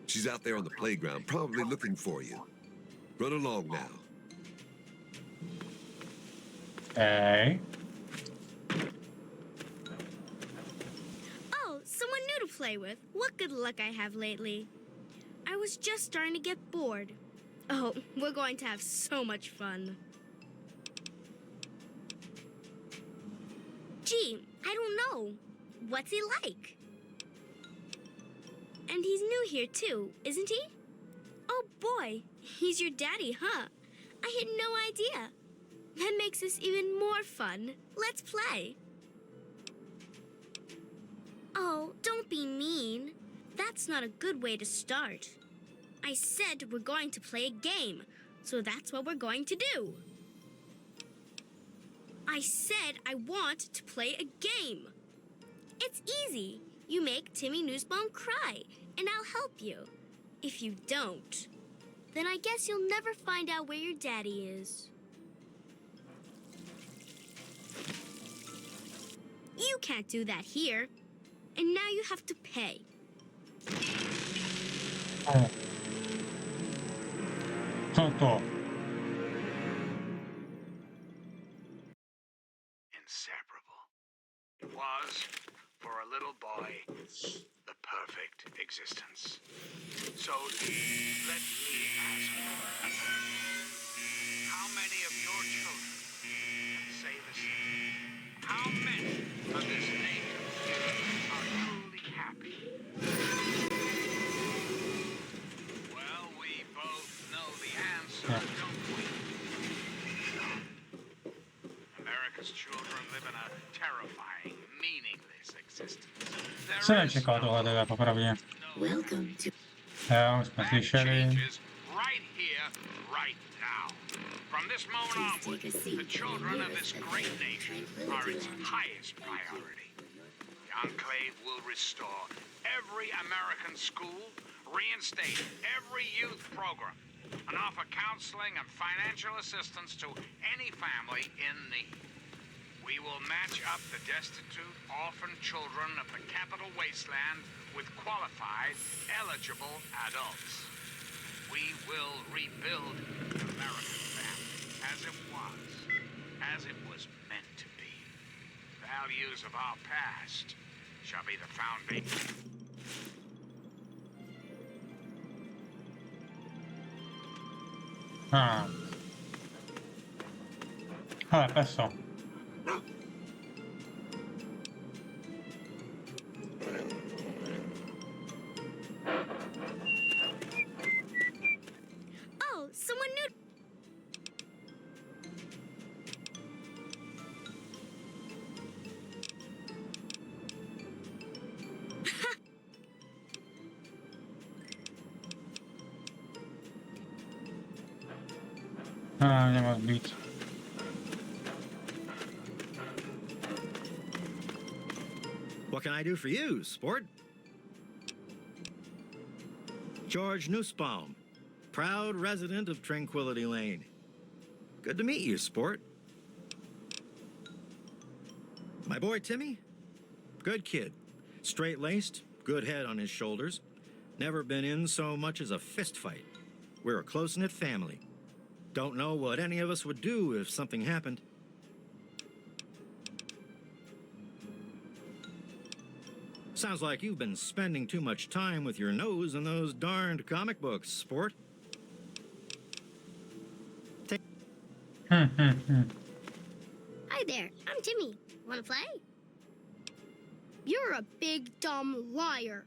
She's out there on the playground, probably looking for you. Run along now. Okay. Oh, someone new to play with. What good luck I have lately. I was just starting to get bored. Oh, we're going to have so much fun. Gee, I don't know. What's he like? And he's new here too, isn't he? Oh boy, he's your daddy, huh? I had no idea. That makes this even more fun. Let's play. Oh, don't be mean. That's not a good way to start. I said we're going to play a game, so that's what we're going to do. I said I want to play a game. It's easy. You make Timmy Newsbaum cry, and I'll help you. If you don't, then I guess you'll never find out where your daddy is. You can't do that here. And now you have to pay. Oh. Co to? Inseparable. It was, for a little boy, the perfect existence. So, let me ask you, how many of your children can say the same? How many of this nation are truly happy? Well, we both know the answer, don't we? America's children live in a terrifying, meaningless existence. Jsem nečekal tohle teda popravdě. Welcome to Jo, už jsme slyšeli. Right here, right now. From this moment onward, the children of this great nation are its highest priority. The Enclave will restore every American school, reinstate every youth program, and offer counseling and financial assistance to any family in need. We will match up the destitute, orphan children of the capital wasteland with qualified, eligible adults. We will rebuild the American family as it was meant to be. Values of our past shall be the foundation. Hele, peso. Oh, someone new. Nemoc být. What can I do for you, sport? George Nussbaum, proud resident of Tranquility Lane. Good to meet you, sport. My boy Timmy? Good kid. Straight-laced, good head on his shoulders. Never been in so much as a fist fight. We're a close-knit family. Don't know what any of us would do if something happened. Sounds like you've been spending too much time with your nose in those darned comic books, sport. Hi there, I'm Timmy. Wanna play? You're a big dumb liar.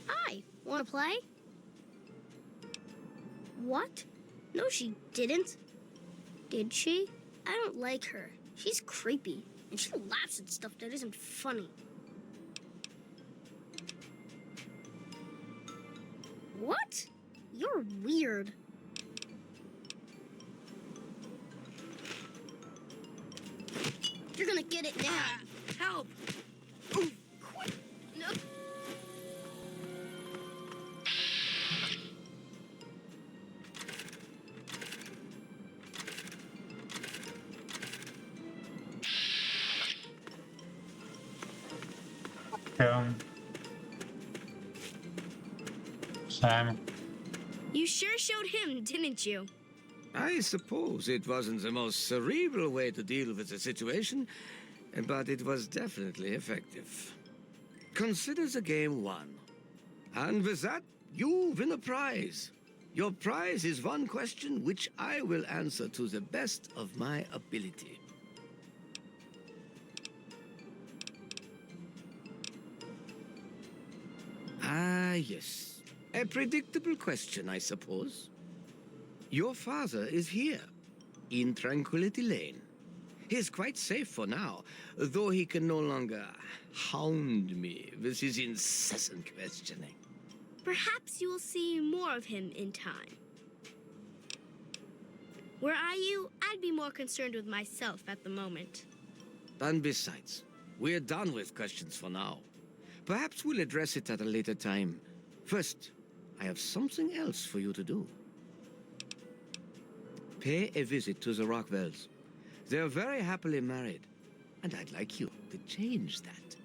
Hi, wanna play? What? No, she didn't. Did she? I don't like her. She's creepy, and she laughs at stuff that isn't funny. What? You're weird. You're gonna get it now. Help! Ooh, quick. No. Sam. You sure showed him, didn't you? I suppose it wasn't the most cerebral way to deal with the situation, but it was definitely effective. Consider the game won. And with that, you win a prize. Your prize is one question which I will answer to the best of my ability. Ah, yes. A predictable question, I suppose. Your father is here, in Tranquility Lane. He is quite safe for now, though he can no longer hound me with his incessant questioning. Perhaps you will see more of him in time. Were I you, I'd be more concerned with myself at the moment. And besides, we're done with questions for now. Perhaps we'll address it at a later time. First, I have something else for you to do. Pay a visit to the Rockwells. They're very happily married, and I'd like you to change that.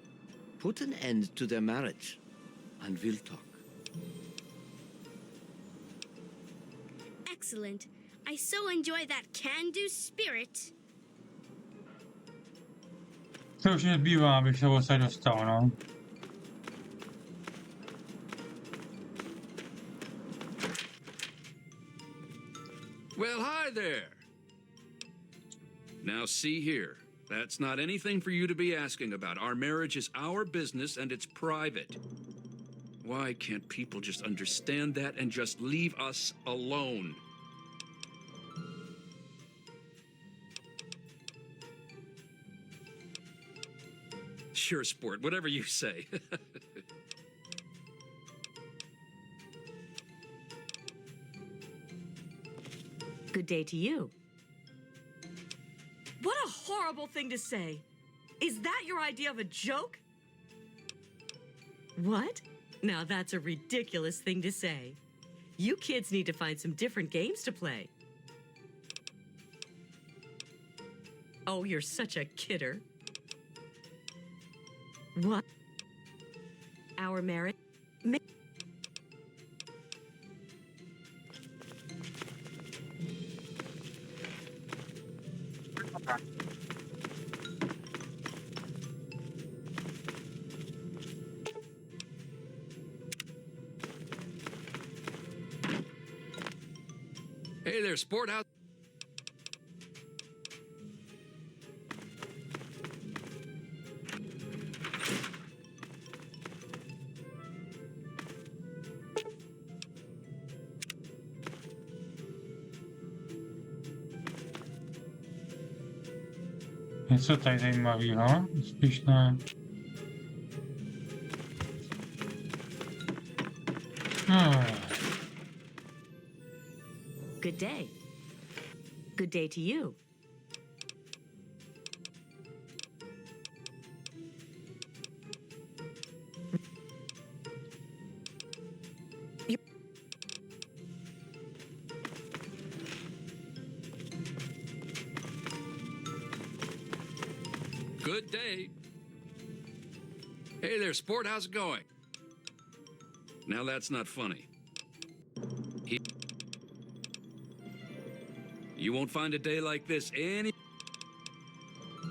Put an end to their marriage, and we'll talk. Excellent. I so enjoy that can-do spirit. To už nezbývá, abych se odsaď dostal, no. Well, hi there. Now, see here. That's not anything for you to be asking about. Our marriage is our business and it's private. Why can't people just understand that and just leave us alone? Sure, sport. Whatever you say. Good day to you. What a horrible thing to say. Is that your idea of a joke? What? Now that's a ridiculous thing to say. You kids need to find some different games to play. Oh, you're such a kidder. What? Our marriage? Hey there, sport. How? Něco tady zajímavého, spíš ne. Good day. Good day to you. Good day. Hey there, sport. How's it going? Now that's not funny. You won't find a day like this any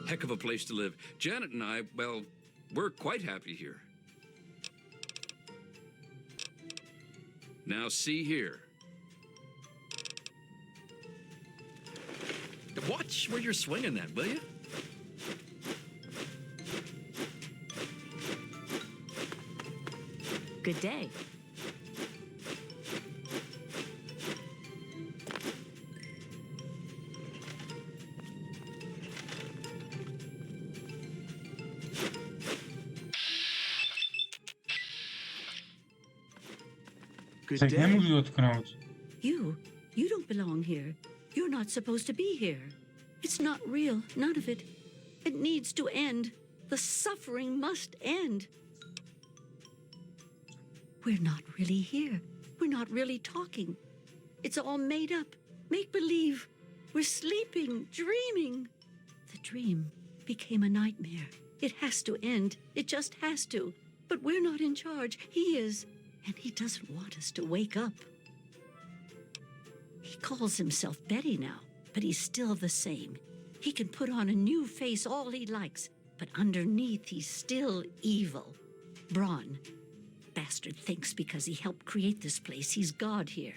heck of a place to live. Janet and I, well, we're quite happy here. Now see here. Watch where you're swinging that, will you? Good day. Good Se jich day. nemůžu dotknout. You don't belong here. You're not supposed to be here. It's not real, none of it. It needs to end. The suffering must end. We're not really here. We're not really talking. It's all made up. Make believe. We're sleeping, dreaming. The dream became a nightmare. It has to end. It just has to. But we're not in charge. He is. And he doesn't want us to wake up. He calls himself Betty now, but he's still the same. He can put on a new face all he likes, but underneath he's still evil. Braun. Bastard thinks because he helped create this place, he's God here.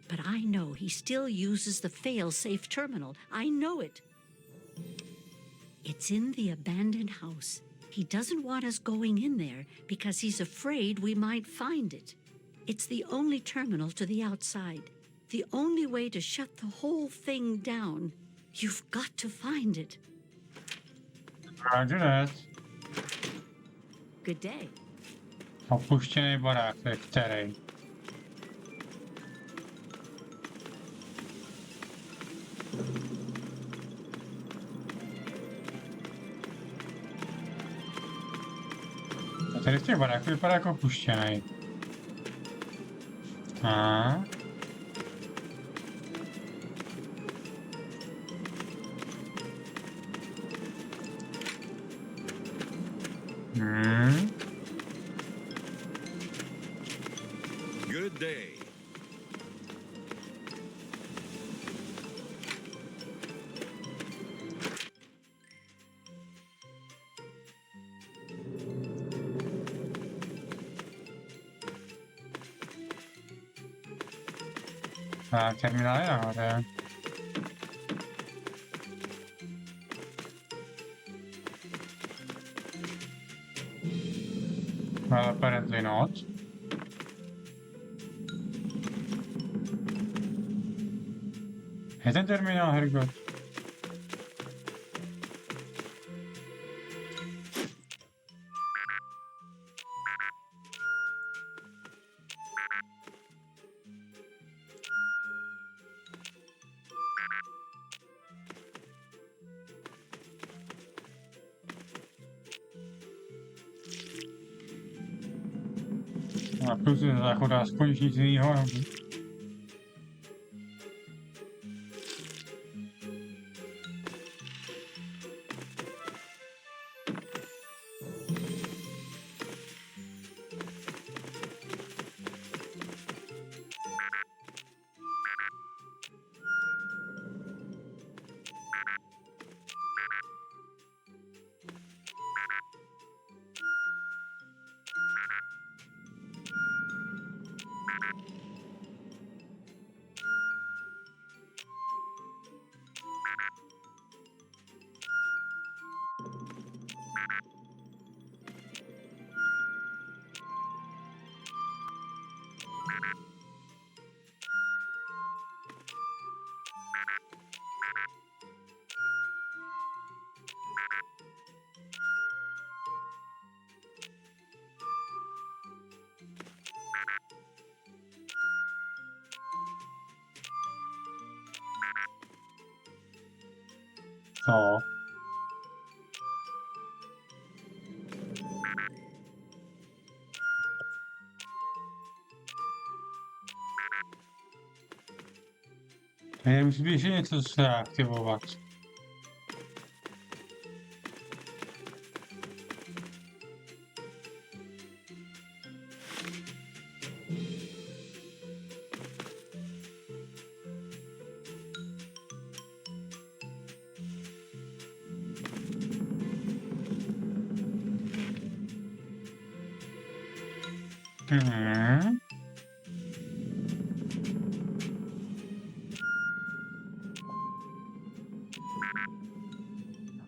But I know he still uses the fail-safe terminal. I know it. It's in the abandoned house. He doesn't want us going in there because he's afraid we might find it. It's the only terminal to the outside. The only way to shut the whole thing down. You've got to find it. Roger that. Good day. Opuštěný barák, který. A tady z těch baráků vypadá jako opuštěný. A. Good day. A terminál je nahoře. Well, apparently not. Je ten terminál, Hergot? A plus je záchoda aspoň nic jiného. Co? Tady musí být ještě něco se aktivovat.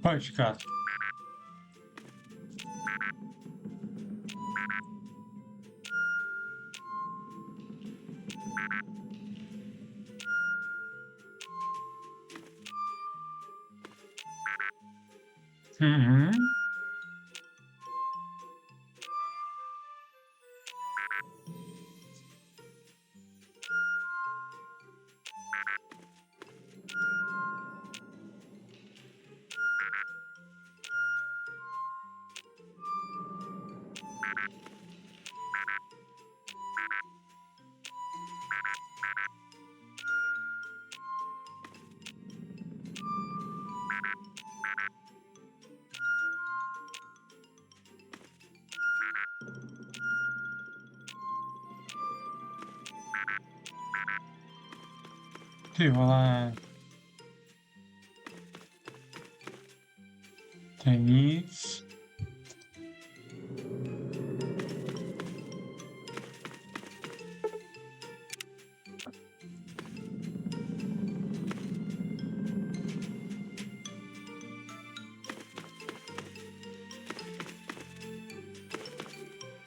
Počkat. Ty vole. To je nic.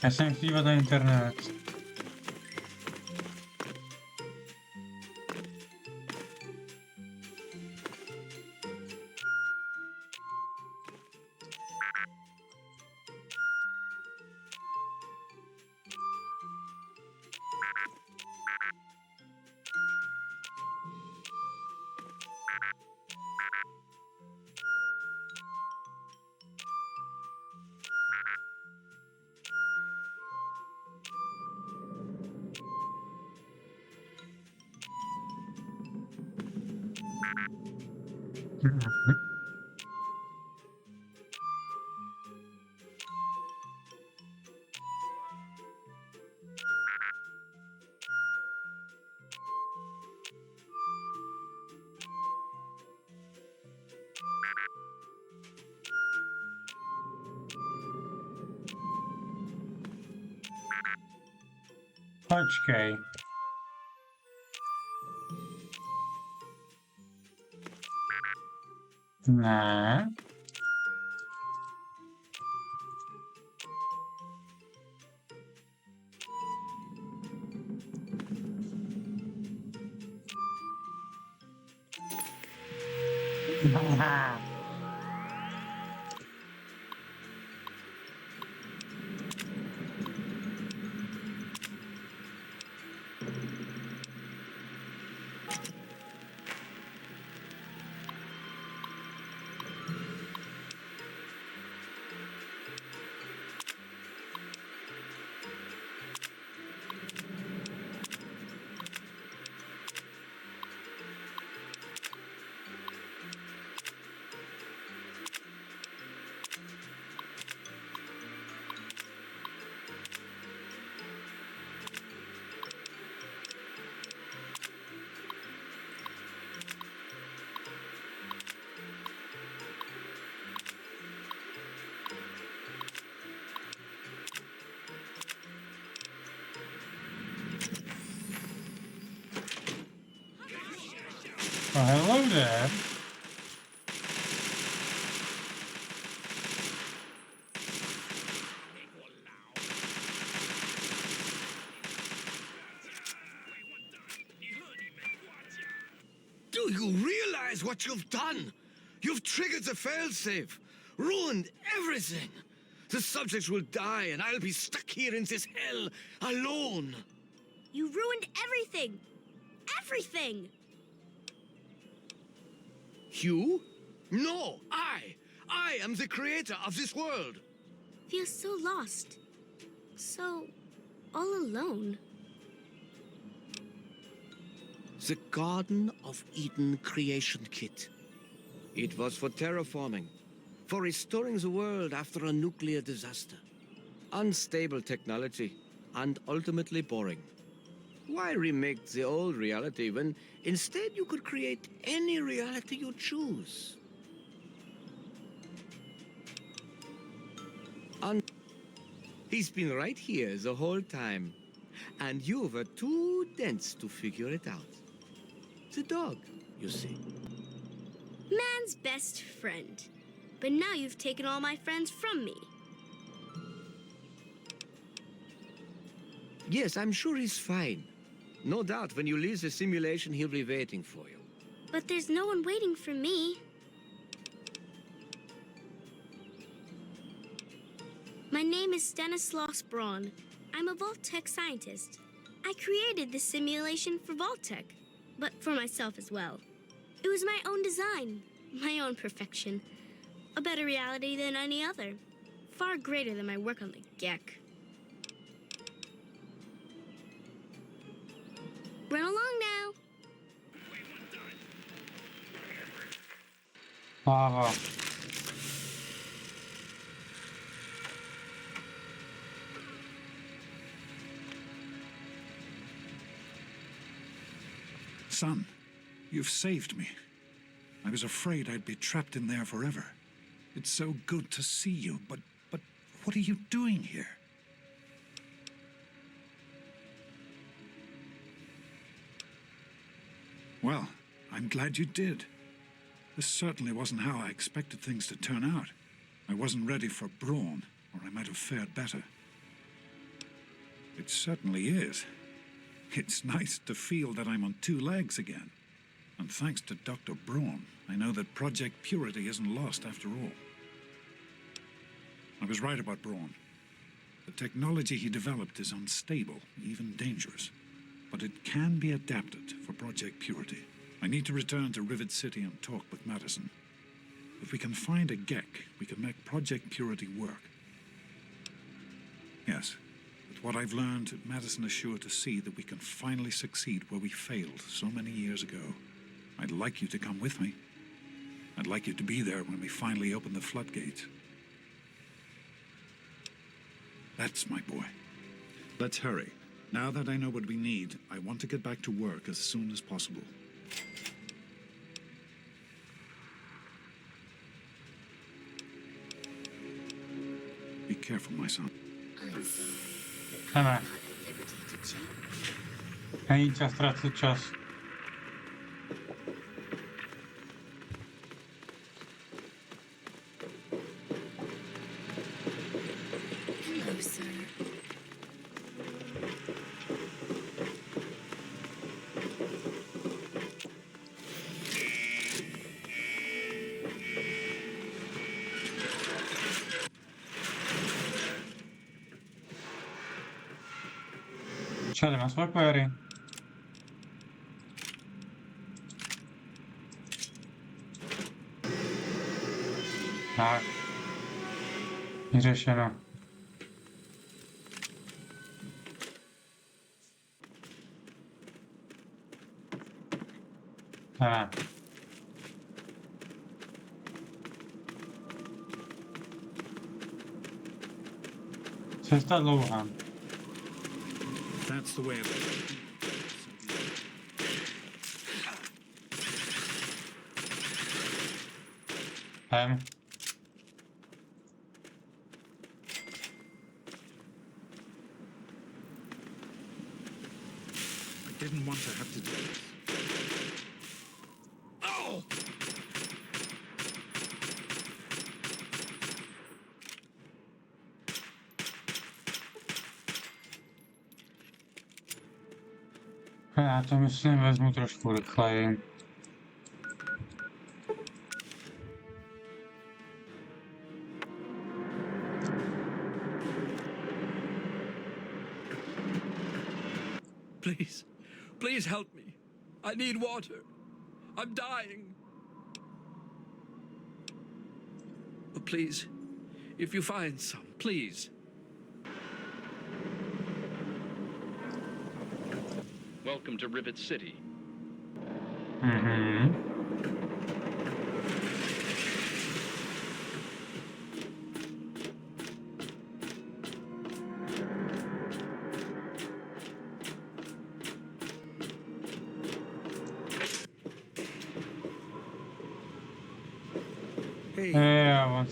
Já jsem dívat na internet. Počkej. Ne. Oh, hello there. Do you realize what you've done? You've triggered the failsafe, ruined everything. The subjects will die, and I'll be stuck here in this hell alone. You ruined everything! Everything! You? No, I am the creator of this world. Feels so lost. So all alone. The Garden of Eden creation kit. It was for terraforming, for restoring the world after a nuclear disaster. Unstable technology, and ultimately boring. Why remake the old reality when instead you could create any reality you choose? He's been right here the whole time, and you were too dense to figure it out. The dog, you see. Man's best friend. But now you've taken all my friends from me. Yes, I'm sure he's fine. No doubt when you leave the simulation, he'll be waiting for you. But there's no one waiting for me. My name is Stanislaus Braun. I'm a Vault-Tec scientist. I created this simulation for Vault-Tec, but for myself as well. It was my own design, my own perfection. A better reality than any other. Far greater than my work on the Gek. Run along now. Lava. Son, You've saved me. I was afraid I'd be trapped in there forever. It's so good to see you, but what are you doing here? Well, I'm glad you did. This certainly wasn't how I expected things to turn out. I wasn't ready for brawn, or I might have fared better. It certainly is. It's nice to feel that I'm on two legs again. And thanks to Dr. Braun, I know that Project Purity isn't lost after all. I was right about Braun. The technology he developed is unstable, even dangerous. But it can be adapted for Project Purity. I need to return to Rivet City and talk with Madison. If we can find a GEC, we can make Project Purity work. Yes, with what I've learned, Madison is sure to see that we can finally succeed where we failed so many years ago. I'd like you to come with me. I'd like you to be there when we finally open the floodgates. That's my boy. Let's hurry. Now that I know what we need, I want to get back to work as soon as possible. Be careful, my son. Hele. Není čas ztrácet čas. Hello, sir. Čali, má svoje pojery. Tak. Vyřešeno. Tak. Cesta dlouhá. That's the way of it. I didn't want to have to do this. Oh! Já to myslím vezmu trošku rychleji. Please, please help me. I need water. I'm dying. Oh, please, if you find some, please. Welcome to Rivet City. Mhm.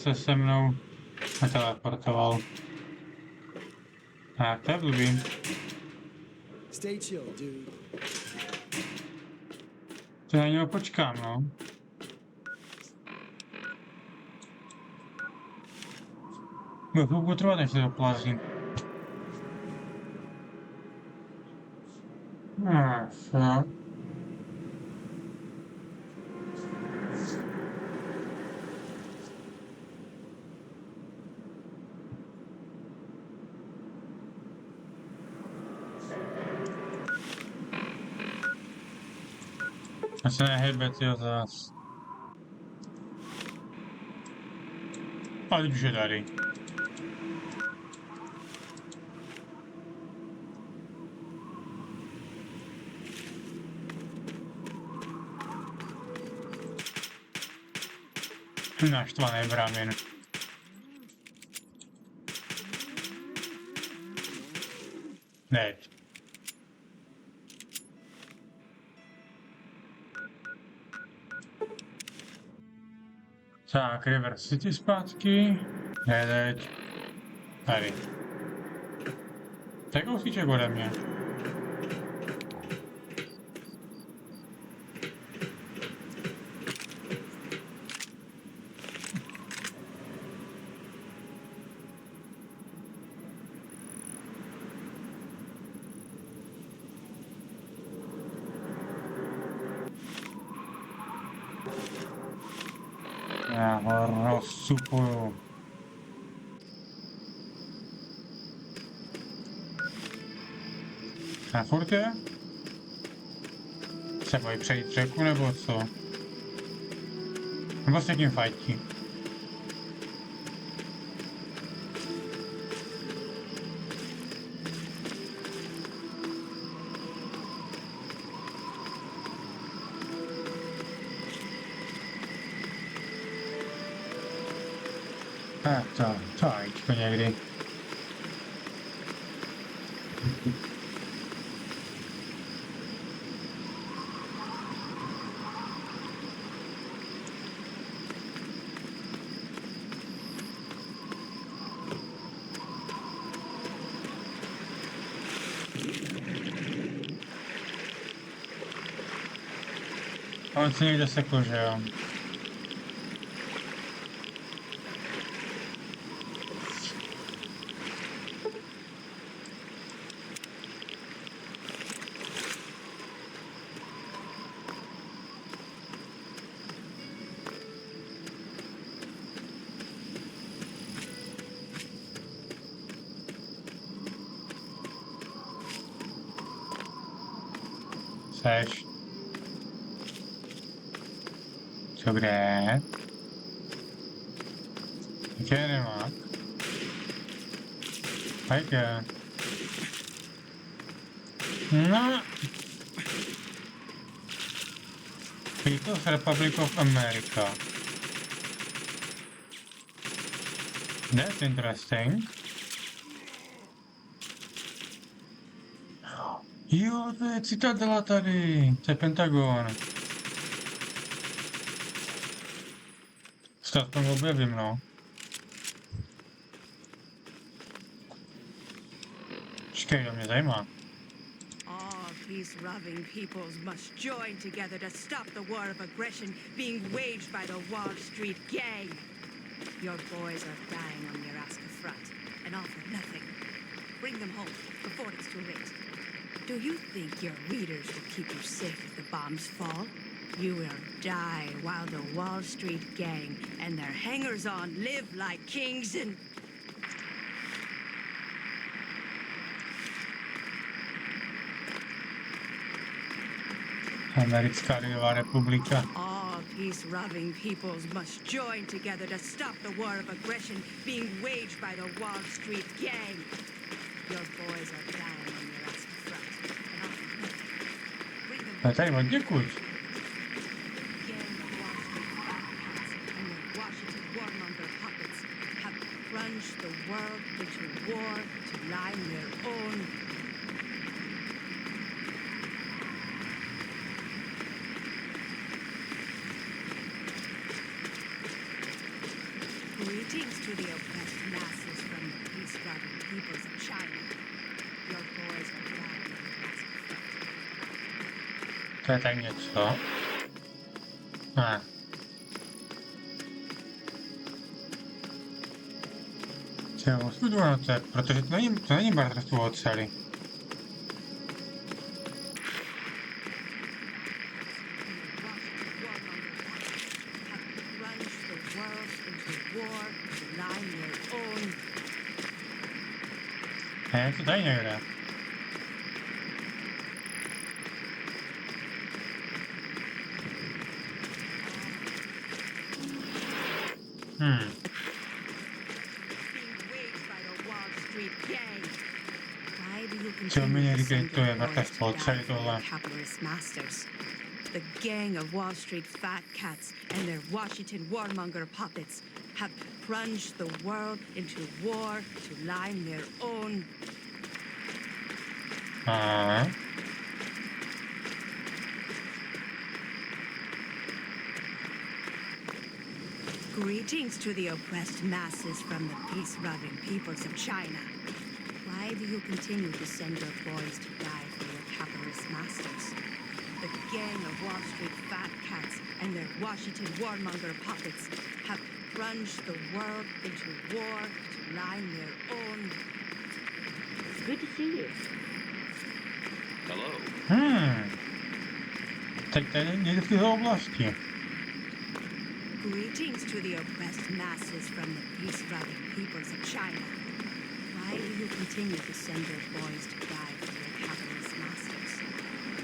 On se mnou teleportoval. Tak, to je blbý. Stay chill, dude. To na něho počkám, no. Bude chvilku trvat, než se doplazí. No. A se nehejbe, tyjo, zás. Ale už je tady. Naštvaný bramin. Tak, River City zpátky. Teď. Tady. To je kousíček ode mě. Já ho rozsupuju. A furt je? Se bojí přejít řeku nebo co? Nebo s někým fajtí? To ajčko někdy. On se někde sekl, že jo? Seš. Co kde? Kde nemá? Hajde. No. People's Republic of America. That's interesting. Jo, to je citadela tady. To je Pentagon. To aspoň objevím, no. Počkej, to mě zajímá. All peace-loving peoples must join together to stop the war of aggression being waged by the Wall Street gang. Your boys are dying on your Alaska front and offer nothing. Bring them home before it's too late. Do you think your readers will keep you safe if the bombs fall? You will die while the Wall Street gang and their hangers-on live like kings and... Americká lidová republika. All peace-loving peoples must join together to stop the war of aggression being waged by the Wall Street gang. Your boys are dying on your Alaska front and offer nothing. Bring them home. Tady hodně kuč. Plunged the world into war to line their own. Greetings to the oppressed masses from the peace-loving peoples of China. Your boys are dying on the Alaska front. To je tak něco. Ne. Já osud ocet, protože to není bratrstvo oceli. Je to tady někde. Co mi neříkej, to je bratrstvo oceli tohle. The gang of Wall Street fat cats and their Washington warmonger puppets have plunged the world into war to line their own. Greetings to the oppressed masses from the peace-loving peoples of China. Why do you continue to send your boys to die for your capitalist masters? The gang of Wall Street fat cats and their Washington warmonger puppets have plunged the world into war to line their own. It's good to see you. Hello. Tak tady někde v této oblasti. Greetings to the oppressed masses from the peace-loving peoples of China. Why do you continue to send your boys to die for your capitalist masters?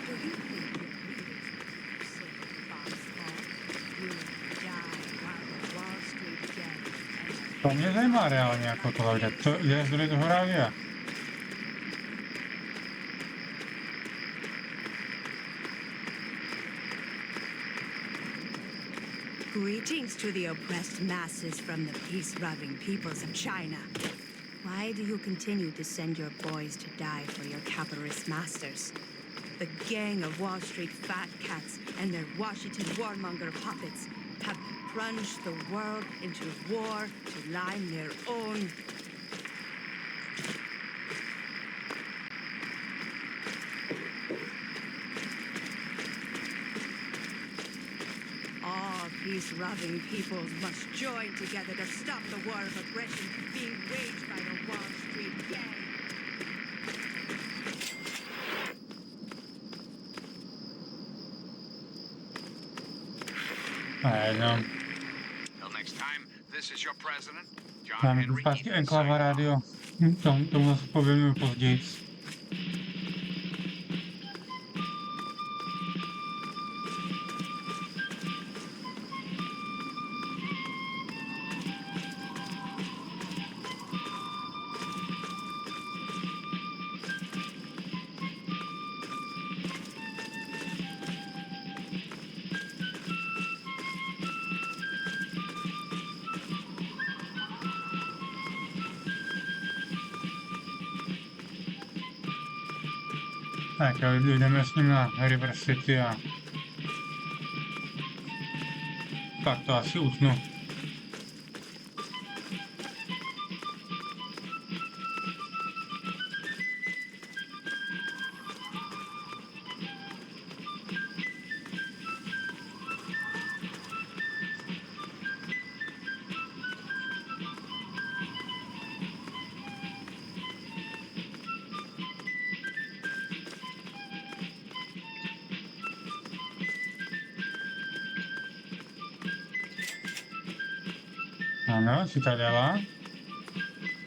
Do you think your leaders will say bombs fall? You die while the Wall Street gang and To mě zajímá reálně jako tohle, kde zdroj toho rádia. Greetings to the oppressed masses from the peace-loving peoples of China. Why do you continue to send your boys to die for your capitalist masters? The gang of Wall Street fat cats and their Washington warmonger puppets have plunged the world into war to line their own. All peace-loving peoples must join together to stop the war of aggression being waged by the Wall Street gang. Till next time, this is your president, John Máme tu Henry zpátky Eaton. Enklava rádio. Tomu se pověnuju později. Tak jo, jdeme s ním na River City a pak to asi utnu. Ano, Citadela,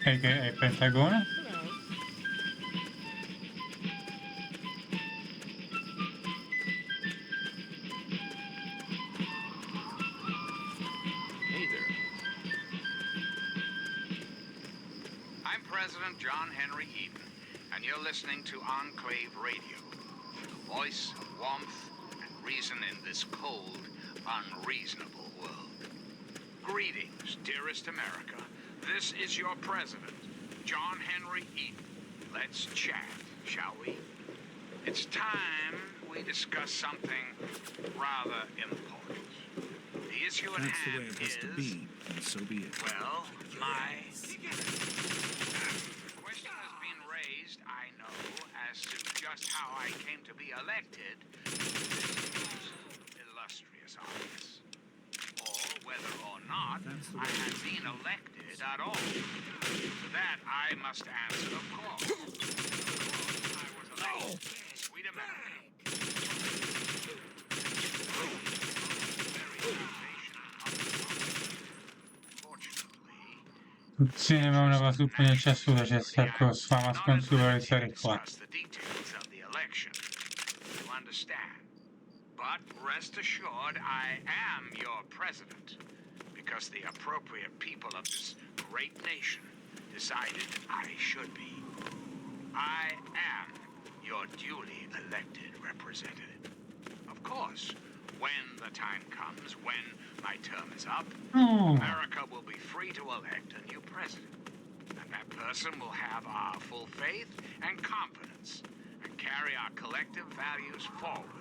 a.k.a. Pentagon. Hey there. I'm President John Henry Eaton, and you're listening to Enclave Radio, the voice of warmth and reason in this cold, unreasonable world. Greetings, dearest America. This is your president, John Henry Eaton. Let's chat, shall we? It's time we discuss something rather important. The issue at That's the hand way it has is, to be, and so be it. well, the question has been raised, I know, as to just how I came to be elected to this illustrious office, or whether or not I had been elected at all. To that I must answer, of course. I was elected, sweet America. Určitě nemám na vás úplně času, takže se jako s váma skonču velice rychle. But rest assured, I am your president, because the appropriate people of this great nation decided I should be. I am your duly elected representative. Of course, when the time comes, when my term is up, America will be free to elect a new president. And that person will have our full faith and confidence and carry our collective values forward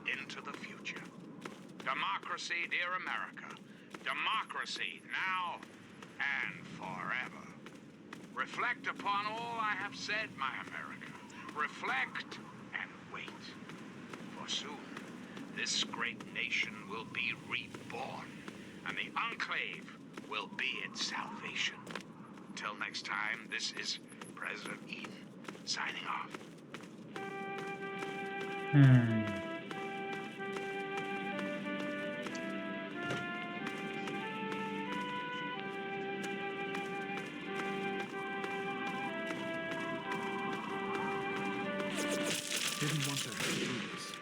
into the future. Democracy, dear America, democracy now and forever. Reflect upon all I have said, my America. Reflect and wait. For soon, this great nation will be reborn, and the Enclave will be its salvation. Until next time, this is President Eden signing off. Didn't want to have to do this.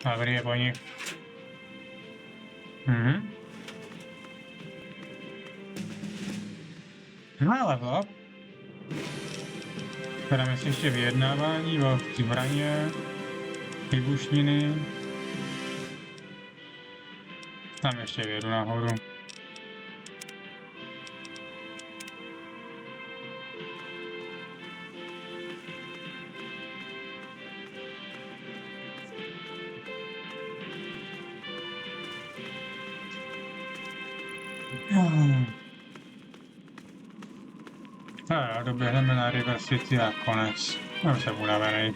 Dobrý, pojď. No level up. Dáme si ještě vyjednávání o zbraně, výbušniny. Tam ještě vědu nahoru. Doběhneme na River City a konec. Už jsem unavený.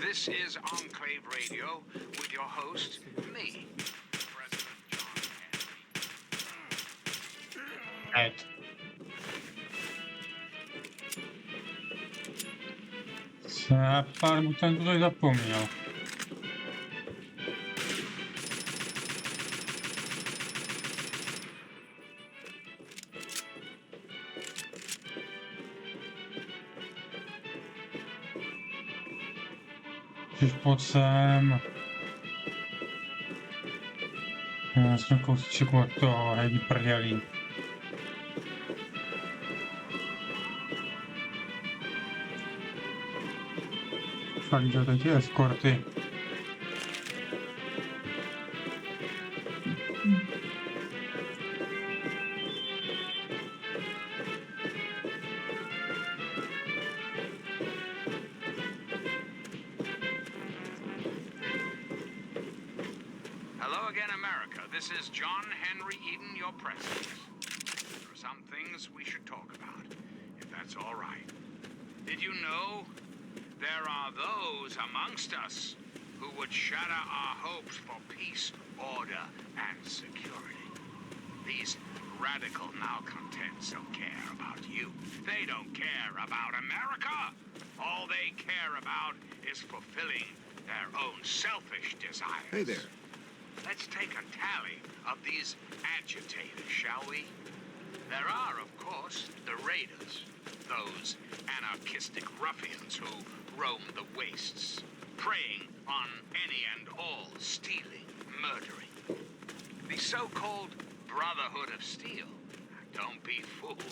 This is Enclave Radio with your host, me, President John Henry. Já pár mutantů to zapomněl. Pojď sem. Já jsem kousíček od toho, hej, prdělí. Fakt, že teď je eskorty. Hello again, America. This is John Henry Eden, your president. There are some things we should talk about, if that's all right. Did you know there are those amongst us who would shatter our hopes for peace, order, and security? These radical malcontents don't care about you. They don't care about America. All they care about is fulfilling their own selfish desires. Hey there. Let's take a tally of these agitators, shall we? There are, of course, the raiders, those anarchistic ruffians who roam the wastes, preying on any and all stealing, murdering. The so-called Brotherhood of Steel. Don't be fooled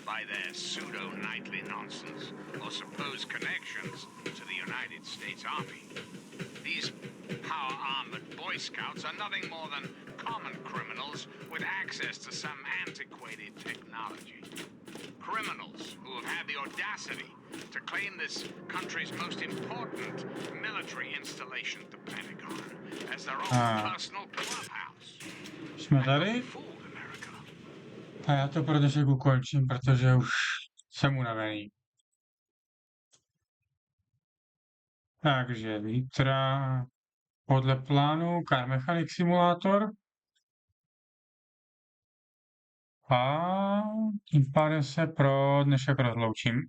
by their pseudo-knightly nonsense or supposed connections to the United States Army. These Our armored Boy Scouts are nothing more than common criminals with access to some antiquated technology. Criminals who have had the audacity to claim this country's most important military installation, the Pentagon, as their own personal clubhouse. Jsme tady. A já to pro dnešek ukončím, protože už jsem unavený. Takže zítra podle plánu Car Mechanic Simulátor. A tím pádem se pro dnešek rozloučím.